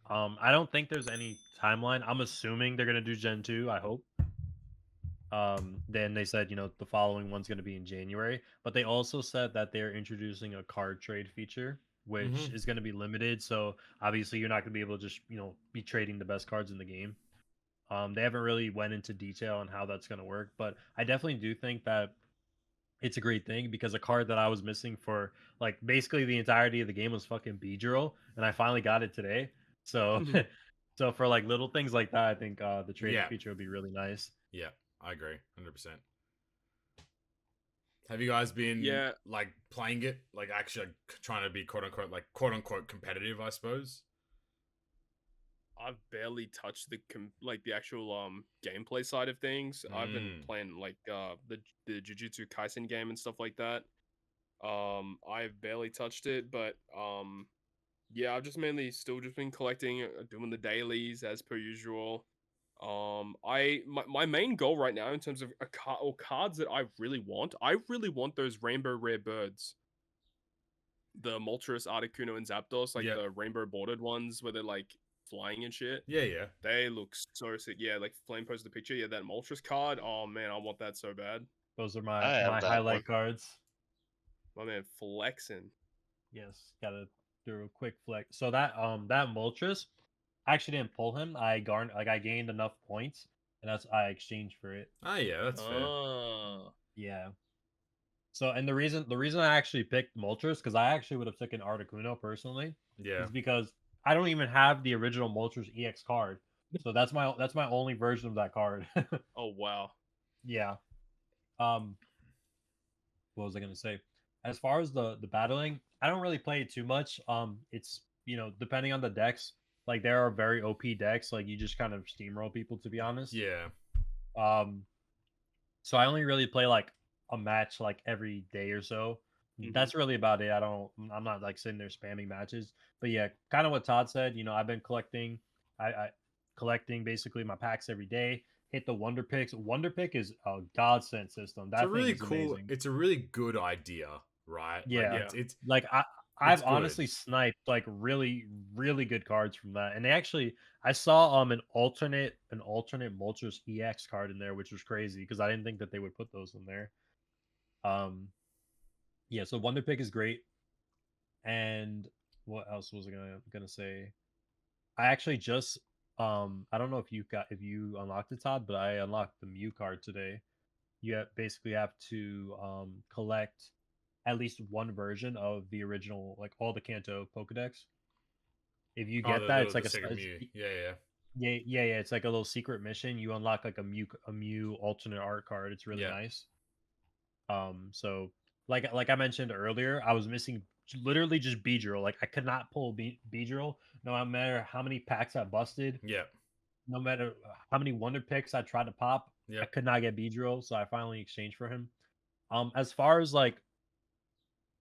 I don't think there's any timeline. I'm assuming they're gonna do Gen 2, I hope. Then they said, the following one's gonna be in January. But they also said that they're introducing a card trade feature, which is gonna be limited. So obviously you're not gonna be able to just, be trading the best cards in the game. They haven't really went into detail on how that's gonna work, but I definitely do think that it's a great thing because a card that I was missing for like basically the entirety of the game was fucking Beedrill, and I finally got it today. So, so for like little things like that, I think the trading feature would be really nice. Yeah, I agree, 100%. Have you guys been like playing it, like actually trying to be quote unquote competitive? I suppose. I've barely touched the actual gameplay side of things. I've been playing like the Jujutsu Kaisen game and stuff like that. I've barely touched it, but yeah, I've just mainly still just been collecting, doing the dailies as per usual. My main goal right now in terms of cards that I really want those rainbow rare birds. The Moltres, Articuno, and Zapdos, like the rainbow bordered ones where they're like flying and shit. Yeah. They look so sick. Yeah, like Flame posted the picture. Yeah, that Moltres card. Oh man, I want that so bad. Those are my highlight cards. My man flexing. Yes, gotta do a quick flex. So that Moltres, I actually didn't pull him. I gained enough points, and I exchanged for it. Oh yeah, that's fair. Yeah. So and the reason I actually picked Moltres, because I actually would have taken Articuno personally. Yeah. Is because I don't even have the original Moltres EX card. So that's my only version of that card. Oh wow. Yeah. What was I gonna say? As far as the battling, I don't really play it too much. It's depending on the decks. Like there are very OP decks. Like you just kind of steamroll people, to be honest. Yeah. So I only really play like a match like every day or so. That's really about it. I'm not like sitting there spamming matches. But yeah, kind of what Todd said. I've been collecting. I collecting basically my packs every day. Hit the Wonder Picks. Wonder Pick is a godsend system. That thing is cool. Amazing. It's a really good idea, right? Yeah, it's like I've honestly sniped like really, really good cards from that. And I saw an alternate Moltres EX card in there, which was crazy because I didn't think that they would put those in there. Yeah, so Wonder Pick is great. And what else was I gonna say? I actually just I don't know if you unlocked it, Todd, but I unlocked the Mew card today. You basically have to collect at least one version of the original, like all the Kanto Pokedex. If you get that, it's like a Mew. Yeah. It's like a little secret mission. You unlock like a Mew alternate art card. It's really nice. So like I mentioned earlier, I was missing literally just Beedrill. Like I could not pull Beedrill, no matter how many packs I busted. Yeah. No matter how many Wonder Picks I tried to pop, I could not get Beedrill, so I finally exchanged for him. As far as like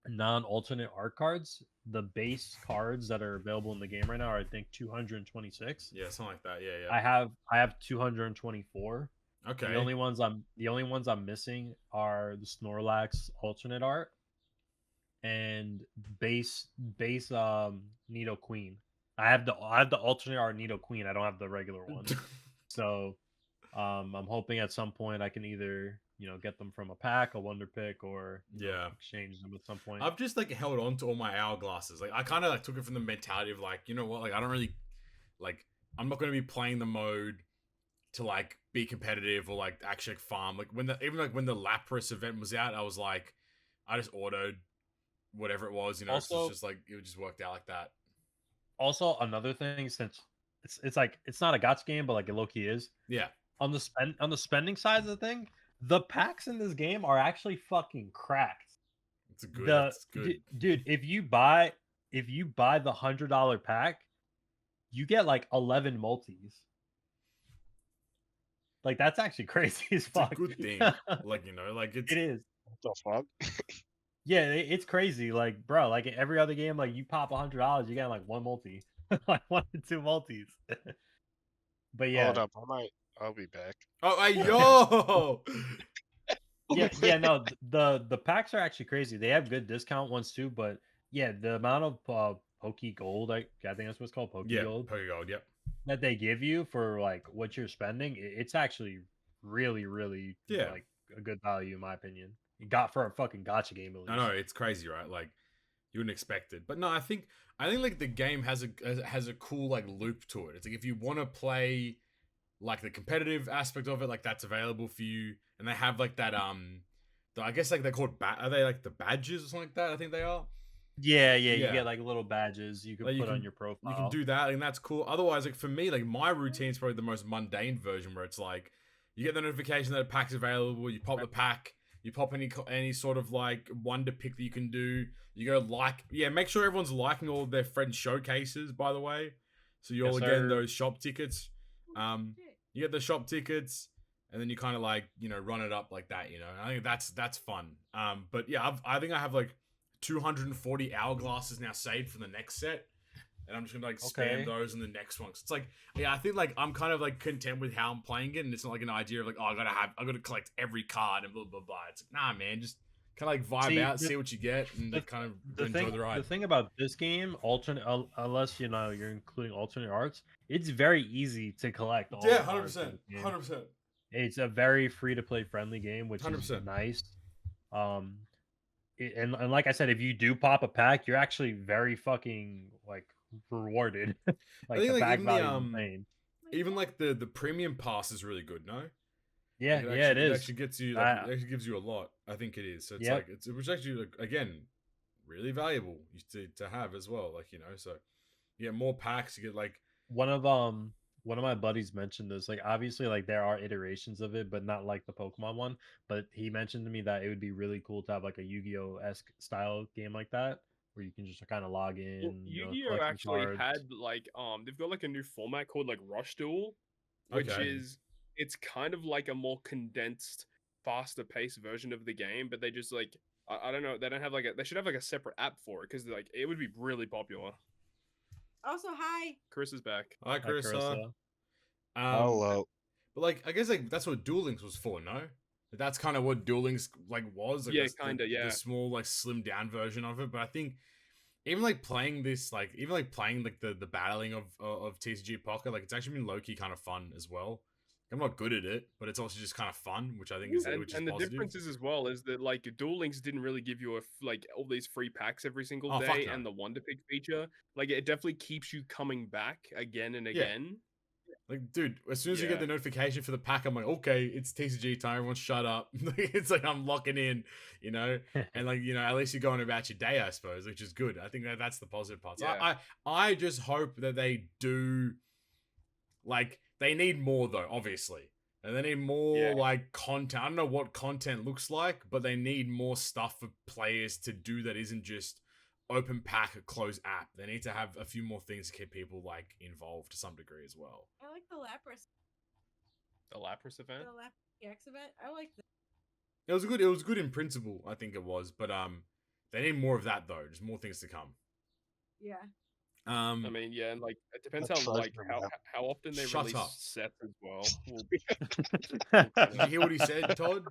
non-alternate art cards, the base cards that are available in the game right now are I think 226. Yeah, something like that. Yeah. I have 224. Okay. The only ones I'm missing are the Snorlax alternate art and base Nidoqueen. I have the alternate art Nidoqueen. I don't have the regular one. So I'm hoping at some point I can either get them from a pack, a wonder pick, or exchange them at some point. I've just like held on to all my hourglasses. Like I kind of like took it from the mentality of like, you know what, like I don't really like I'm not going to be playing the mode to like be competitive or like actually like farm. Like when the Lapras event was out, I was like, I just autoed whatever it was, Also, it's just like it just worked out like that. Also, another thing, since it's like it's not a gacha game, but like it low-key is. Yeah. On the spending side of the thing, the packs in this game are actually fucking cracked. It's good. Dude, if you buy the $100 pack, you get like 11 multis. Like that's actually crazy as fuck. It's a good thing. Like like it is. What the fuck? Yeah, it's crazy. Like, bro, like every other game, like you pop $100, you get like one multi, like 1 to 2 multis. But yeah, hold up, I'll be back. Oh, yo. yeah, no, the packs are actually crazy. They have good discount ones too, but yeah, the amount of Poke Gold, I think that's what's called, Poke Gold. Poke Gold, yep. That they give you for like what you're spending, it's actually really, really like a good value in my opinion. You got for a fucking gacha game at least. I know, it's crazy, right? Like you wouldn't expect it, but no, I think like the game has a cool like loop to it. It's like if you want to play like the competitive aspect of it, like that's available for you, and they have like that I guess like they're called are they like the badges or something like that? I think they are. Yeah, you get like little badges you can put on your profile. You can do that, and that's cool. Otherwise, like for me, like my routine is probably the most mundane version, where it's like you get the notification that a pack's available, you pop the pack, you pop any sort of like wonder pick that you can do. You go make sure everyone's liking all of their friends' showcases, by the way. So you're all getting those shop tickets. You get the shop tickets, and then you kind of like run it up like that. I think that's fun. But yeah, I think I have like 240 hourglasses now saved for the next set, and I'm just gonna like spam those in the next one. It's like, I think like I'm kind of like content with how I'm playing it, and it's not like an idea of like, oh, I gotta collect every card and blah blah blah. It's like, nah, man, just kind of like vibe out, see what you get, and kind of enjoy the ride. The thing about this game, unless you're including alternate arts, it's very easy to collect. 100%. It's a very free to play friendly game, which 100%. is nice. And like I said, if you do pop a pack, you're actually very fucking like rewarded. Like the pack value even like the premium pass is really good. No. Yeah, it is. It actually gets you. Like, it actually gives you a lot. I think it is. So it's like which actually like, again really valuable to have as well. Like so you get more packs. You get like one of my buddies mentioned this. Like obviously, like there are iterations of it, but not like the Pokemon one. But he mentioned to me that it would be really cool to have like a Yu-Gi-Oh-esque style game like that, where you can just kind of log in. Well, Yu-Gi-Oh actually had like they've got like a new format called like Rush Duel, which is it's kind of like a more condensed, faster paced version of the game, but they just like I don't know, they don't have like they should have like a separate app for it because like it would be really popular. Also, hi. Chris is back. Hi, Carissa. Hello. But like, I guess like that's what Duel Links was for, no? That's kind of what Duel Links like was. Like, the small like slimmed down version of it. But I think even like playing this, like the battling of TCG Pocket, like it's actually been low key kind of fun as well. I'm not good at it, but it's also just kind of fun, which I think is and the positive. difference is as well is that like Duel Links didn't really give you like all these free packs every single day, and the Wonder Pick feature, like it definitely keeps you coming back again and again. Like, dude, as soon as you get the notification for the pack, I'm like, okay, it's TCG time. Everyone shut up. It's like I'm locking in, and like at least you're going about your day, I suppose, which is good. I think that's the positive part. So I just hope that they do, like. They need more though, obviously. And they need more like content. I don't know what content looks like, but they need more stuff for players to do that isn't just open pack or close app. They need to have a few more things to keep people like involved to some degree as well. I like the Lapras. The Lapras event? The Lapras EX event. I like that. It was good. It was good in principle, I think it was. But they need more of that though. Just more things to come. Yeah. I mean, yeah, and like it depends how often they release sets as well. Did you hear what he said, Todd?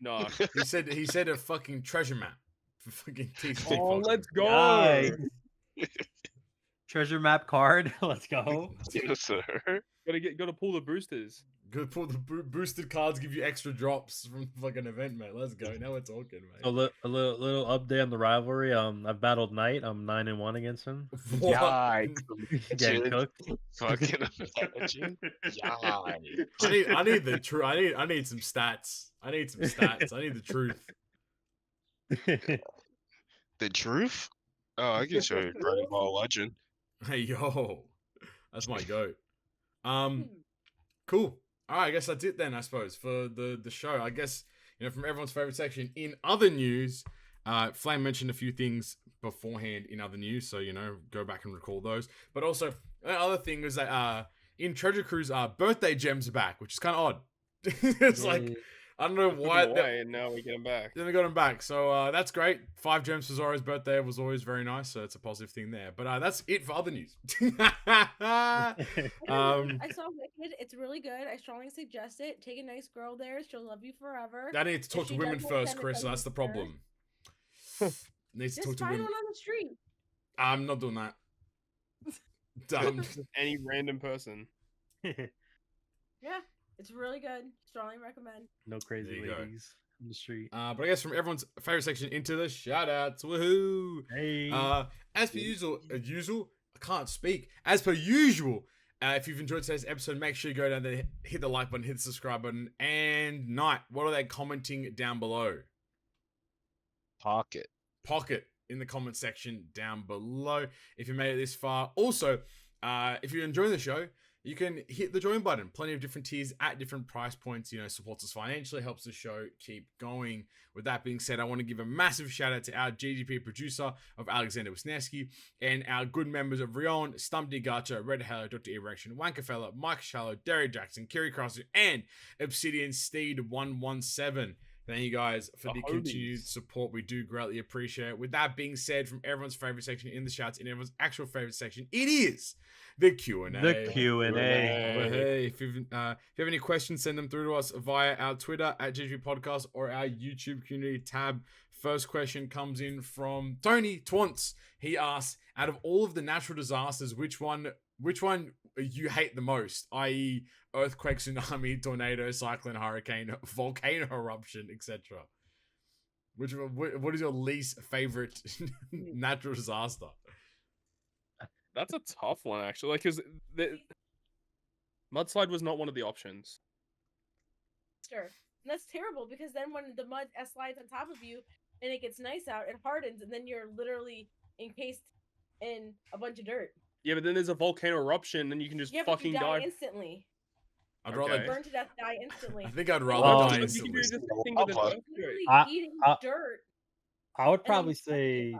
No, he said a fucking treasure map for fucking TCG. Oh, let's go! Nice. Treasure map card. Let's go. Yes, sir. Gotta pull the boosters. Good pull the boosted cards, give you extra drops from like an event, mate. Let's go. Now we're talking, mate. A little update on the rivalry. I've battled Knight. I'm 9-1 against him. Yikes! Getting cooked. Fucking imagine. Yikes! I need the truth. I need some stats. I need the truth. The truth? Oh, I can show you Dragon Ball Legend. Hey yo, that's my goat. Cool. All right, I guess that's it then. I suppose for the show. I guess from everyone's favorite section. In other news, Flame mentioned a few things beforehand in other news, so go back and recall those. But also, the other thing was that in Treasure Cruise, birthday gems are back, which is kind of odd. It's like I don't know why. And now we get them back. Then we got them back, so that's great. 5 gems for Zoro's birthday was always very nice, so it's a positive thing there. But that's it for other news. I saw Wicked. It's really good. I strongly suggest it. Take a nice girl there. She'll love you forever. I need to talk to women first, Chris. So that's the problem. Needs to talk to women. Just find one on the street. I'm not doing that. Done. Any random person. Yeah. It's really good. Strongly recommend. No crazy ladies in the street. But I guess from everyone's favorite section into the shoutouts. Woohoo! Hey. As per usual, I can't speak. As per usual, if you've enjoyed today's episode, make sure you go down there, hit the like button, hit the subscribe button, and Knight. What are they commenting down below? Pocket in the comment section down below. If you made it this far, also, if you're enjoying the show, you can hit the join button. Plenty of different tiers at different price points. Supports us financially, helps the show keep going. With that being said, I want to give a massive shout out to our GGP producer of Alexander Wisniewski and our good members of Ryoiin, Stump D, Gacha, Red Hello, Dr. E Recshin, Wankafella, Mike Schallo, Derry Jackson, Kiri Karasu, and Obsidian Steed117. Thank you guys for the continued support. We do greatly appreciate it. With that being said, from everyone's favorite section in the shouts, in everyone's actual favorite section, it is the Q&A. The Q&A. Hey, if you have any questions, send them through to us via our Twitter at GGP Podcast or our YouTube community tab. First question comes in from Tony Twants. He asks, out of all of the natural disasters, which one you hate the most, i.e. earthquake, tsunami, tornado, cyclone, hurricane, volcano eruption, etc.? What is your least favorite natural disaster? That's a tough one, actually. Because mudslide was not one of the options. Sure. And that's terrible because then when the mud slides on top of you and it gets nice out, it hardens, and then you're literally encased in a bunch of dirt. Yeah, but then there's a volcano eruption, and you can just fucking die instantly. I'd rather burn to death, die instantly. I think I'd rather die instantly. Eating dirt. I would probably say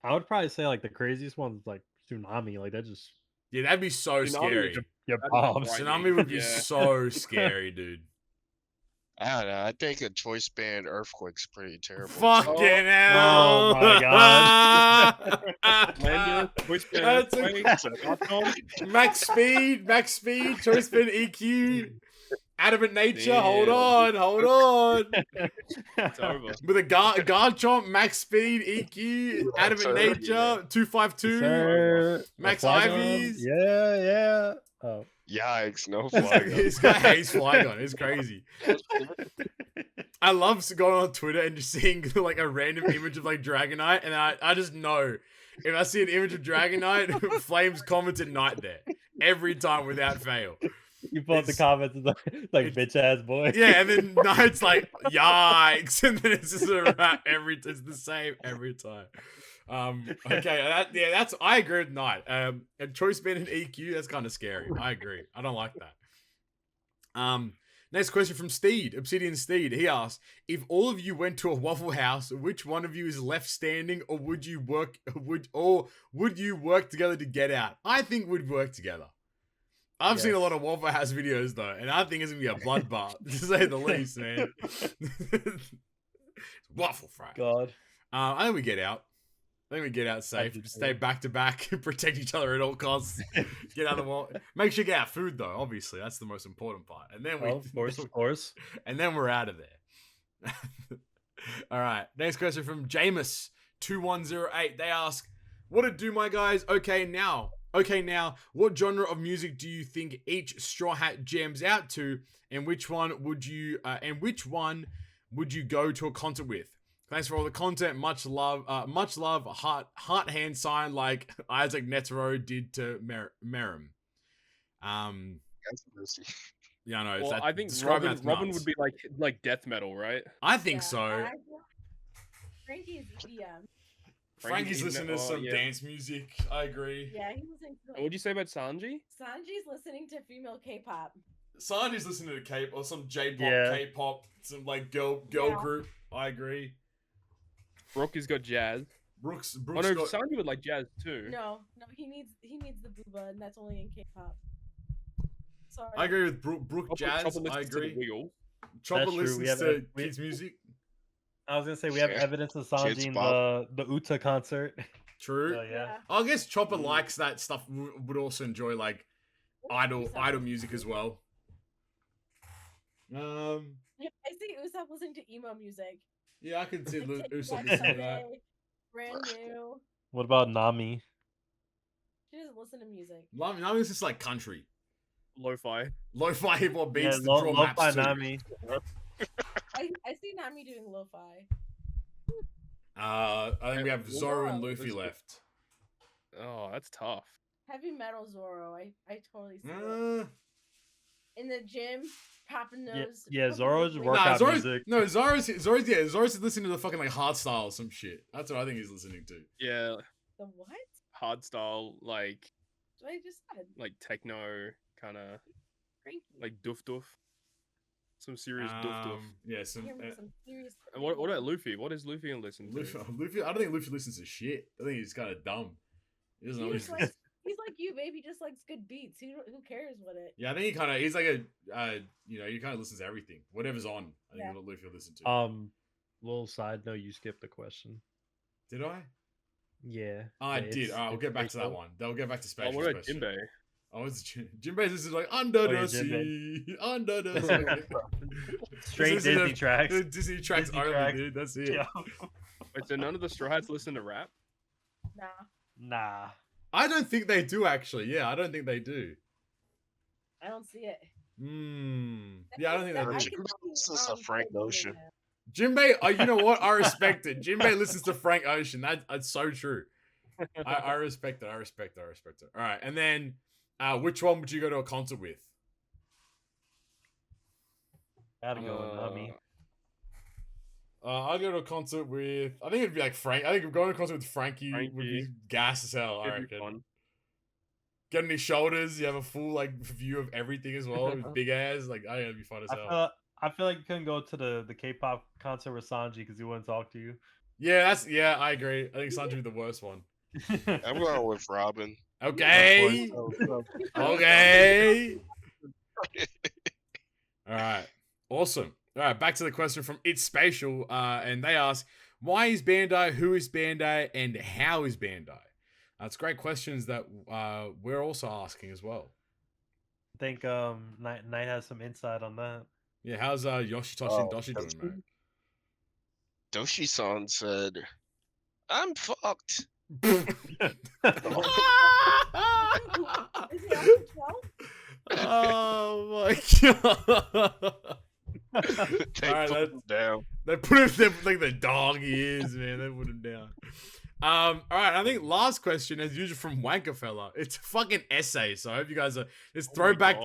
like the craziest one's like tsunami. Like that just that'd be so scary. Tsunami would be so scary, dude. I don't know. I think a choice band earthquake's pretty terrible. Fucking hell! Oh my god! Max speed, choice band EQ, adamant nature. Damn. Hold on. It's over. With a guard chomp, max speed, EQ, adamant nature, 252, max Ivies. Yeah. Oh. Yikes, no Flygon. This guy hates Flygon. It's crazy. I love going on Twitter and just seeing like a random image of like Dragonite, and I just know if I see an image of Dragonite, Flames commented Knight there every time without fail. You pull up the comments and like bitch ass boy. Yeah, and then Knight's like yikes, and then it's just a wrap it's the same every time. Okay, that's I agree with Knight. And choice band and EQ, that's kind of scary. I agree. I don't like that. Next question from Steed, Obsidian Steed. He asks, if all of you went to a Waffle House, which one of you is left standing, or would you work together to get out? I think we'd work together. I've seen a lot of Waffle House videos though, and I think it's gonna be a bloodbath to say the least, man. Waffle fry. God. I think we get out. I think we get out safe. Stay back to back. Protect each other at all costs. Get out of the wall. Make sure you get our food though. Obviously, that's the most important part. And then of course. And then we're out of there. All right. Next question from Jameis 2108. They ask, "What it do, my guys? Okay, now Okay, now, what genre of music do you think each Straw Hat jams out to, and which one would you go to a concert with? Thanks for all the content. Much love. Heart hand sign like Isaac Netero did to Merrim. That's mercy. Yeah, no. Well, I think Robin would be like death metal, right? I think so. Frankie's EDM. Frankie's listening to some dance music. I agree. Yeah, he's listening to. What'd you say about Sanji? Sanji's listening to female K-pop. Sanji's listening to K or some J-pop, K-pop, some like girl group. I agree. Brooke has got jazz. Brooks oh no, Sanji would like jazz too. No, he needs the booba, and that's only in K-pop. Sorry. I agree with Brooke jazz. I agree. Chopper listens to kids' music. I was gonna say we have evidence of Sanji in the Uta concert. True. Yeah. I guess Chopper likes that stuff. Would also enjoy like idol music as well. Yeah, I see Usopp listening to emo music. Yeah, I can see Usopp listening to that. Brand new. What about Nami? She doesn't listen to music. Nami's just like country. Lo-fi hip hop beats to draw maps lo-fi too. Nami. I see Nami doing lo-fi. I think we have Zoro and Luffy left. Oh, that's tough. Heavy metal Zoro. I totally see it. In the gym, popping those. Yeah, Zoro's workout music. No, Zoro's listening to the fucking like hardstyle or some shit. That's what I think he's listening to. Yeah. The what? Hardstyle, like. What I just said. Like techno, kind of. Like doof. Some serious doof. Yeah, some serious. And what about Luffy? What is Luffy and listen to? Luffy, I don't think Luffy listens to shit. I think he's kind of dumb. He doesn't know what he's like you, baby. Just likes good beats. Who cares what it? Yeah, I think he's like he kind of listens to everything. Whatever's on, I think what Luffy will listen to. Little side note, you skipped the question. Did I? Yeah. I did. Alright, we'll get back to that one. They'll get back to space. What about Jinbei? Jinbei's just like under the sea, under the sea. Straight Disney tracks. Disney tracks only, dude. That's it. Yeah. Wait, so none of the Straw Hats listen to rap? Nah. I don't think they do actually. Yeah, I don't think they do. I don't see it. Yeah, I don't think they do. This is a Frank Ocean. Jinbei, you know what? I respect it. Jinbei listens to Frank Ocean. That's so true. I respect it. I respect it. All right, and then which one would you go to a concert with? Gotta go with Nami. I'd go to a concert with. I think it'd be like Frank. I think going to a concert with Frankie would be gas as hell. I reckon. Fun. Get on his shoulders. You have a full like view of everything as well. With big ass. Like I think it'd be fun as hell. I feel like you couldn't go to the K-pop concert with Sanji because he wouldn't talk to you. Yeah, I agree. I think Sanji would be the worst one. I'm going with Robin. Okay. Okay. All right. Awesome. All right. Back to the question from It's Spatial. And they ask, why is Bandai? Who is Bandai? And how is Bandai? It's great questions that we're also asking as well. I think Knight has some insight on that. Yeah. How's Yoshitoshi and Doshi doing, man? Doshi-san said, I'm fucked. Oh my god! They put him like the dog he is, man. They put him down. All right. I think last question, as usual, from Wankafella. It's a fucking essay, so I hope you guys are just throw back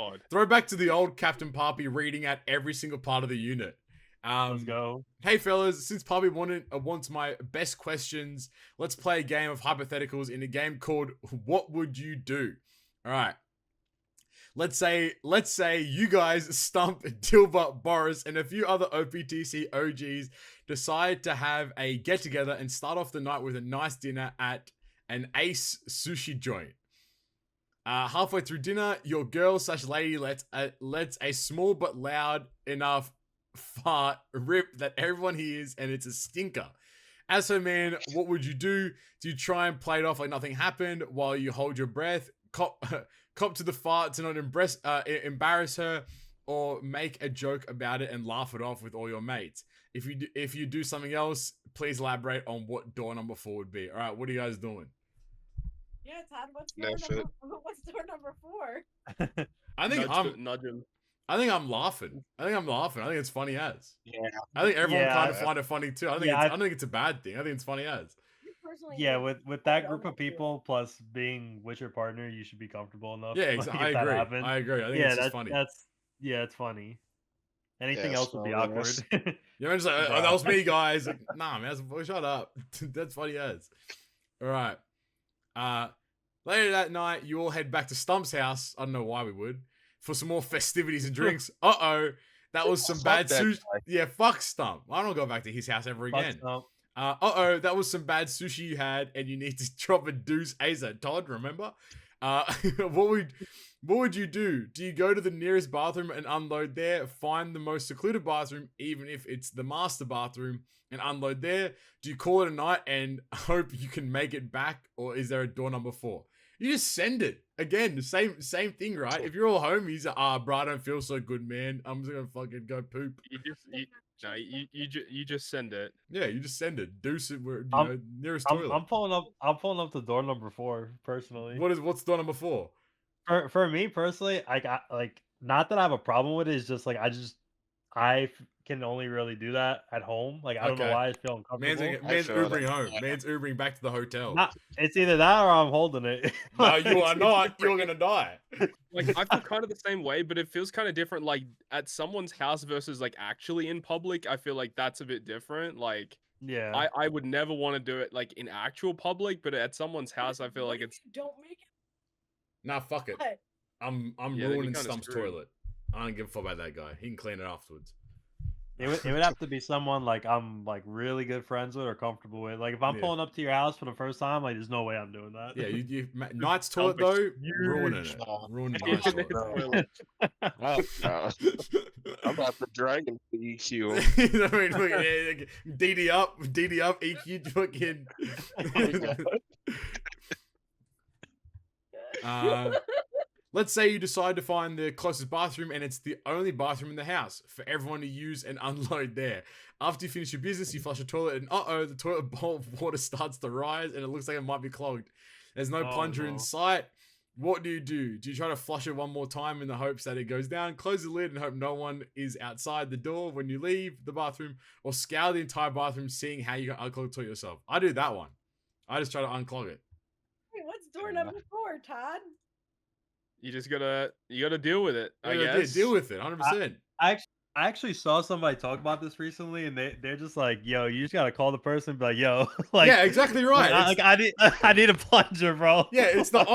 to the old Captain Papi reading out every single part of the unit. Let's go. Hey fellas, since Papi wants my best questions, let's play a game of hypotheticals in a game called What Would You Do? All right. Let's say you guys, Stump, Dilbert, Boris, and a few other OPTC OGs decide to have a get-together and start off the night with a nice dinner at an ace sushi joint. Halfway through dinner, your girl/lady lets a small but loud enough fart rip that everyone hears, and it's a stinker. As for man, what would you do? Do you try and play it off like nothing happened while you hold your breath, cop to the fart to not embarrass her, or make a joke about it and laugh it off with all your mates? If you do something else, please elaborate on what door number 4 would be. All right, what are you guys doing? Yeah, Todd. What's door number 4? I think nudge him. I think I'm laughing. I think it's funny as. Yeah. I think everyone kind of find it funny too. I don't think it's a bad thing. I think it's funny as. Yeah, with that group of people plus being with your partner, you should be comfortable enough. Yeah, exactly. I agree. I think it's just funny. It's funny. Anything else would be awkward. You're just like, oh, that was me, guys. Like, nah, man, shut up. That's funny as. All right. Later that night, you all head back to Stump's house. I don't know why we would. For some more festivities and drinks. That was some bad sushi. Yeah, fuck Stump. I don't go back to his house ever again. That was some bad sushi you had, and you need to drop a deuce ASAP. Todd, remember? What would you do? Do you go to the nearest bathroom and unload there? Find the most secluded bathroom, even if it's the master bathroom, and unload there? Do you call it a night and hope you can make it back, or is there a door number 4? You just send it. Again, the same thing, right? If you're all homies, bro, I don't feel so good, man. I'm just gonna fucking go poop. You just send it. Yeah, you just send it. Deuce it where nearest toilet. I'm pulling up to door number 4 personally. What's door number 4? For me personally, not that I have a problem with it. It's just I can only really do that at home. Like I don't know why I feel uncomfortable. Man's Ubering home. Man's Ubering back to the hotel. It's either that or I'm holding it. No, you are not. You're gonna die. Like I feel kind of the same way, but it feels kind of different. Like at someone's house versus like actually in public. I feel like that's a bit different. Like yeah, I would never want to do it like in actual public, but at someone's house, I feel like it's don't make it. Nah, fuck it. I'm ruining Stump's toilet. I don't give a fuck about that guy. He can clean it afterwards. It would have to be someone like I'm like really good friends with or comfortable with. Like if I'm pulling up to your house for the first time, like there's no way I'm doing that. Yeah, Knight's toilet though, ruining it. Ruining Knight's toilet. I'm about to dragon EQ. I mean, DD up, EQ fucking. Let's say you decide to find the closest bathroom and it's the only bathroom in the house for everyone to use and unload there. After you finish your business, you flush a toilet and the toilet bowl of water starts to rise and it looks like it might be clogged. There's no plunger in sight. What do? Do you try to flush it one more time in the hopes that it goes down, close the lid and hope no one is outside the door when you leave the bathroom, or scour the entire bathroom seeing how you can unclog the toilet yourself? I do that one. I just try to unclog it. Wait, what's door number 4, Todd? You just gotta deal with it. I guess deal with it. 100%. I actually saw somebody talk about this recently, and they're just like, "Yo, you just gotta call the person, and be like, yo, like, yeah, exactly right. I need a plunger, bro. Yeah, it's the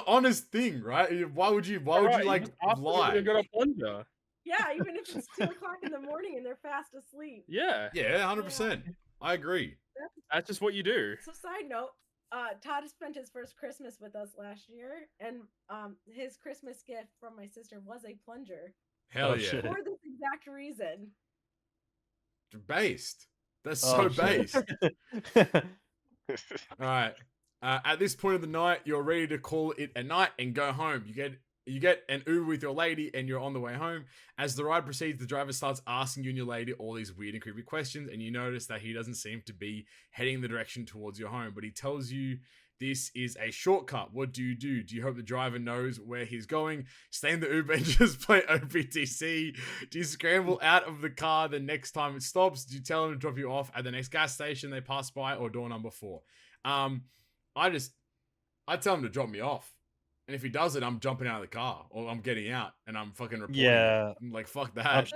honest thing, right? Why would you like lie? You got a plunger. Yeah, even if it's 2 o'clock in the morning and they're fast asleep. Yeah. Yeah, 100%. I agree. That's just what you do. So, side note. Todd spent his first Christmas with us last year, and his Christmas gift from my sister was a plunger. Hell yeah! For this exact reason. Based. That's so based. All right. At this point of the night, you're ready to call it a night and go home. You get an Uber with your lady and you're on the way home. As the ride proceeds, the driver starts asking you and your lady all these weird and creepy questions, and you notice that he doesn't seem to be heading the direction towards your home, but he tells you this is a shortcut. What do? Do you hope the driver knows where he's going? Stay in the Uber and just play OPTC? Do you scramble out of the car the next time it stops? Do you tell him to drop you off at the next gas station they pass by, or door number 4? I tell him to drop me off. And if he does it, I'm jumping out of the car, or I'm getting out, and I'm fucking reporting. Yeah, I'm like, fuck that.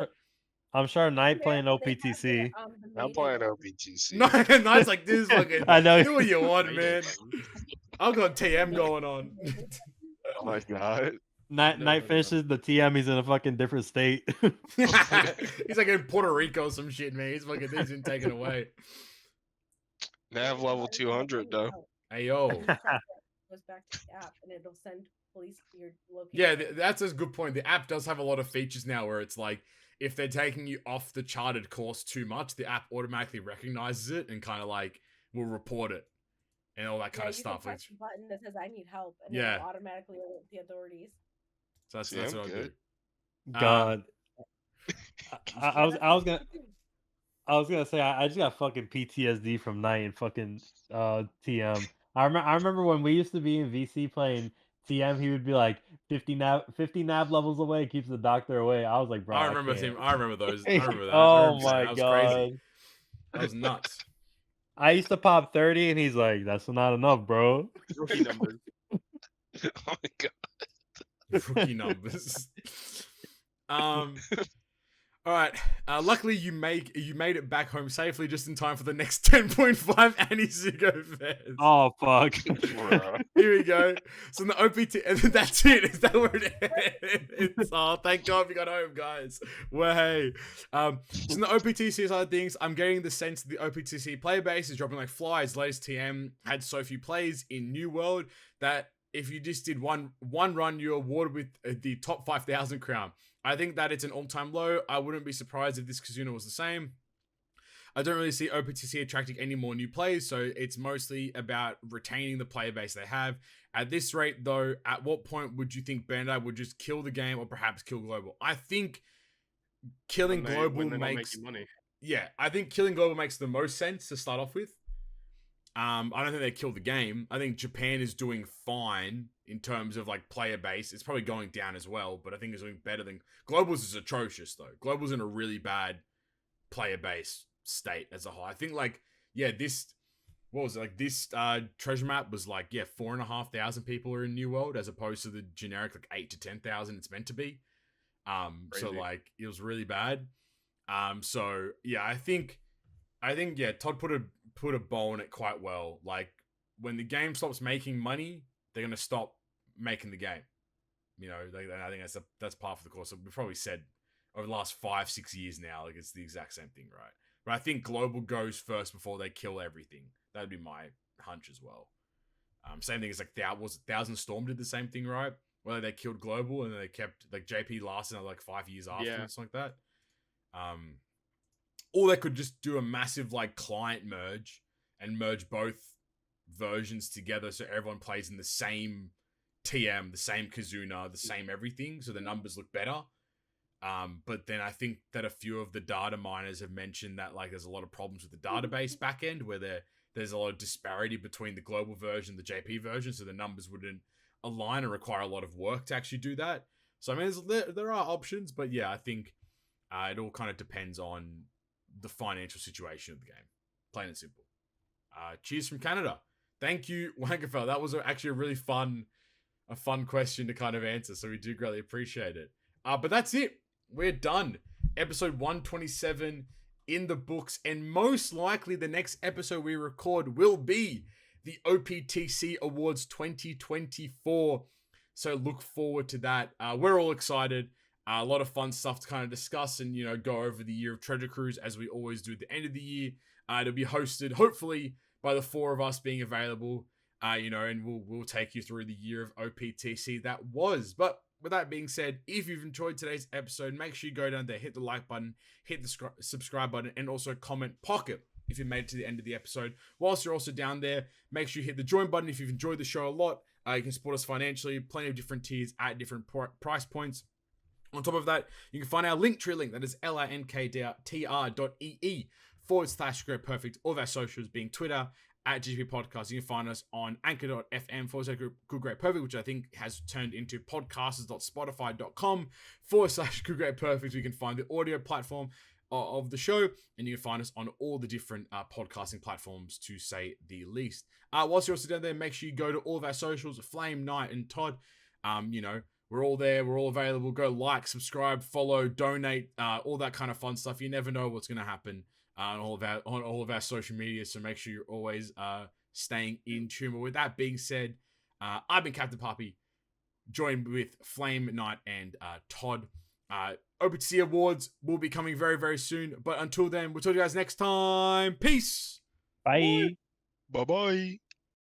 I'm sure Knight playing OPTC. I'm playing OPTC. Knight's like, this fucking. I know. Do what you want, man. I've got TM going on. Oh my god. Knight finishes the TM. He's in a fucking different state. He's like in Puerto Rico, or some shit, man. He's fucking things been taken away. They have level 200 though. Hey yo. Goes back to the app and it'll send police to your location. Yeah, that's a good point. The app does have a lot of features now where it's like if they're taking you off the charted course too much, the app automatically recognizes it and kind of like will report it and all that kind of stuff. Can press the button that says I need help and it'll automatically alert the authorities. So that's what I do. God. I was gonna say I just got fucking PTSD from Knight and fucking TM. I remember when we used to be in VC playing TM, he would be like 50 nav levels away, keeps the doctor away. I was like, bro, I I remember can't. him. I remember those. I remember that. Oh 100%. my That was god. crazy. That was nuts. I used to pop 30 and he's like, that's not enough, bro. Rookie numbers. Oh my god. Rookie numbers. All right. Luckily, you made it back home safely just in time for the next 10.5 Anni Sugofest. Oh fuck! Here we go. So in the OPT, that's it. Is that where it is? Oh, thank God we got home, guys. Well, hey. So in the OPTC side of things, I'm getting the sense that the OPTC player base is dropping like flies. Latest TM had so few plays in New World that if you just did one run, you're awarded with the top 5,000 crown. I think that it's an all-time low. I wouldn't be surprised if this Kazuna was the same. I don't really see OPTC attracting any more new players, so it's mostly about retaining the player base they have. At this rate, though, at what point would you think Bandai would just kill the game or perhaps kill Global? I think killing Global makes money. Yeah, I think killing Global makes the most sense to start off with. I don't think they kill the game. I think Japan is doing fine in terms of like player base. It's probably going down as well, but I think it's doing better than Global's is atrocious though. Global's in a really bad player base state as a whole. I think like this treasure map was like 4,500 people are in New World as opposed to the generic like 8,000 to 10,000 it's meant to be. So like it was really bad. So yeah, I think Todd put a bow on it quite well. Like when the game stops making money, they're gonna stop making the game. You know, I think that's part of the course. We've probably said over the last 5-6 years now, like it's the exact same thing, right? But I think Global goes first before they kill everything. That'd be my hunch as well. Same thing as like Thousand Storm did the same thing, right? Where they killed Global and they kept like JP lasted like 5 years after and something like that. Or they could just do a massive like client merge and merge both versions together so everyone plays in the same TM, the same Kazuna, the same everything, so the numbers look better. But then I think that a few of the data miners have mentioned that like there's a lot of problems with the database backend where there's a lot of disparity between the global version and the JP version, so the numbers wouldn't align and require a lot of work to actually do that. So I mean, there are options, but yeah, I think it all kind of depends on the financial situation of the game, plain and simple. Cheers from Canada. Thank you, Wankafella. That was actually a really fun question to kind of answer, so we do greatly appreciate it. But that's it. We're done. Episode 127 in the books, and most likely the next episode we record will be the OPTC Awards 2024. So look forward to that. We're all excited. A lot of fun stuff to kind of discuss and, go over the year of Treasure Cruise as we always do at the end of the year. It'll be hosted, hopefully, by the four of us being available, and we'll take you through the year of OPTC that was. But with that being said, if you've enjoyed today's episode, make sure you go down there, hit the like button, hit the subscribe button, and also comment pocket if you made it to the end of the episode. Whilst you're also down there, make sure you hit the join button if you've enjoyed the show a lot. You can support us financially, plenty of different tiers at different price points. On top of that, you can find our Linktree link, that is linktr.ee/Great Perfect. All of our socials being Twitter, at GGP Podcast. You can find us on anchor.fm/Good Great Perfect, which I think has turned into podcasters.spotify.com/Good Great Perfect. You can find the audio platform of the show, and you can find us on all the different podcasting platforms, to say the least. Whilst you're also down there, make sure you go to all of our socials, Flame, Knight, and Todd. We're all there. We're all available. Go like, subscribe, follow, donate, all that kind of fun stuff. You never know what's going to happen on all of our social media, so make sure you're always staying in tune. But with that being said, I've been Captain Puppy, joined with Flame, Knight, and Todd. OPTC Awards will be coming very, very soon. But until then, we'll talk to you guys next time. Peace. Bye. Bye-bye.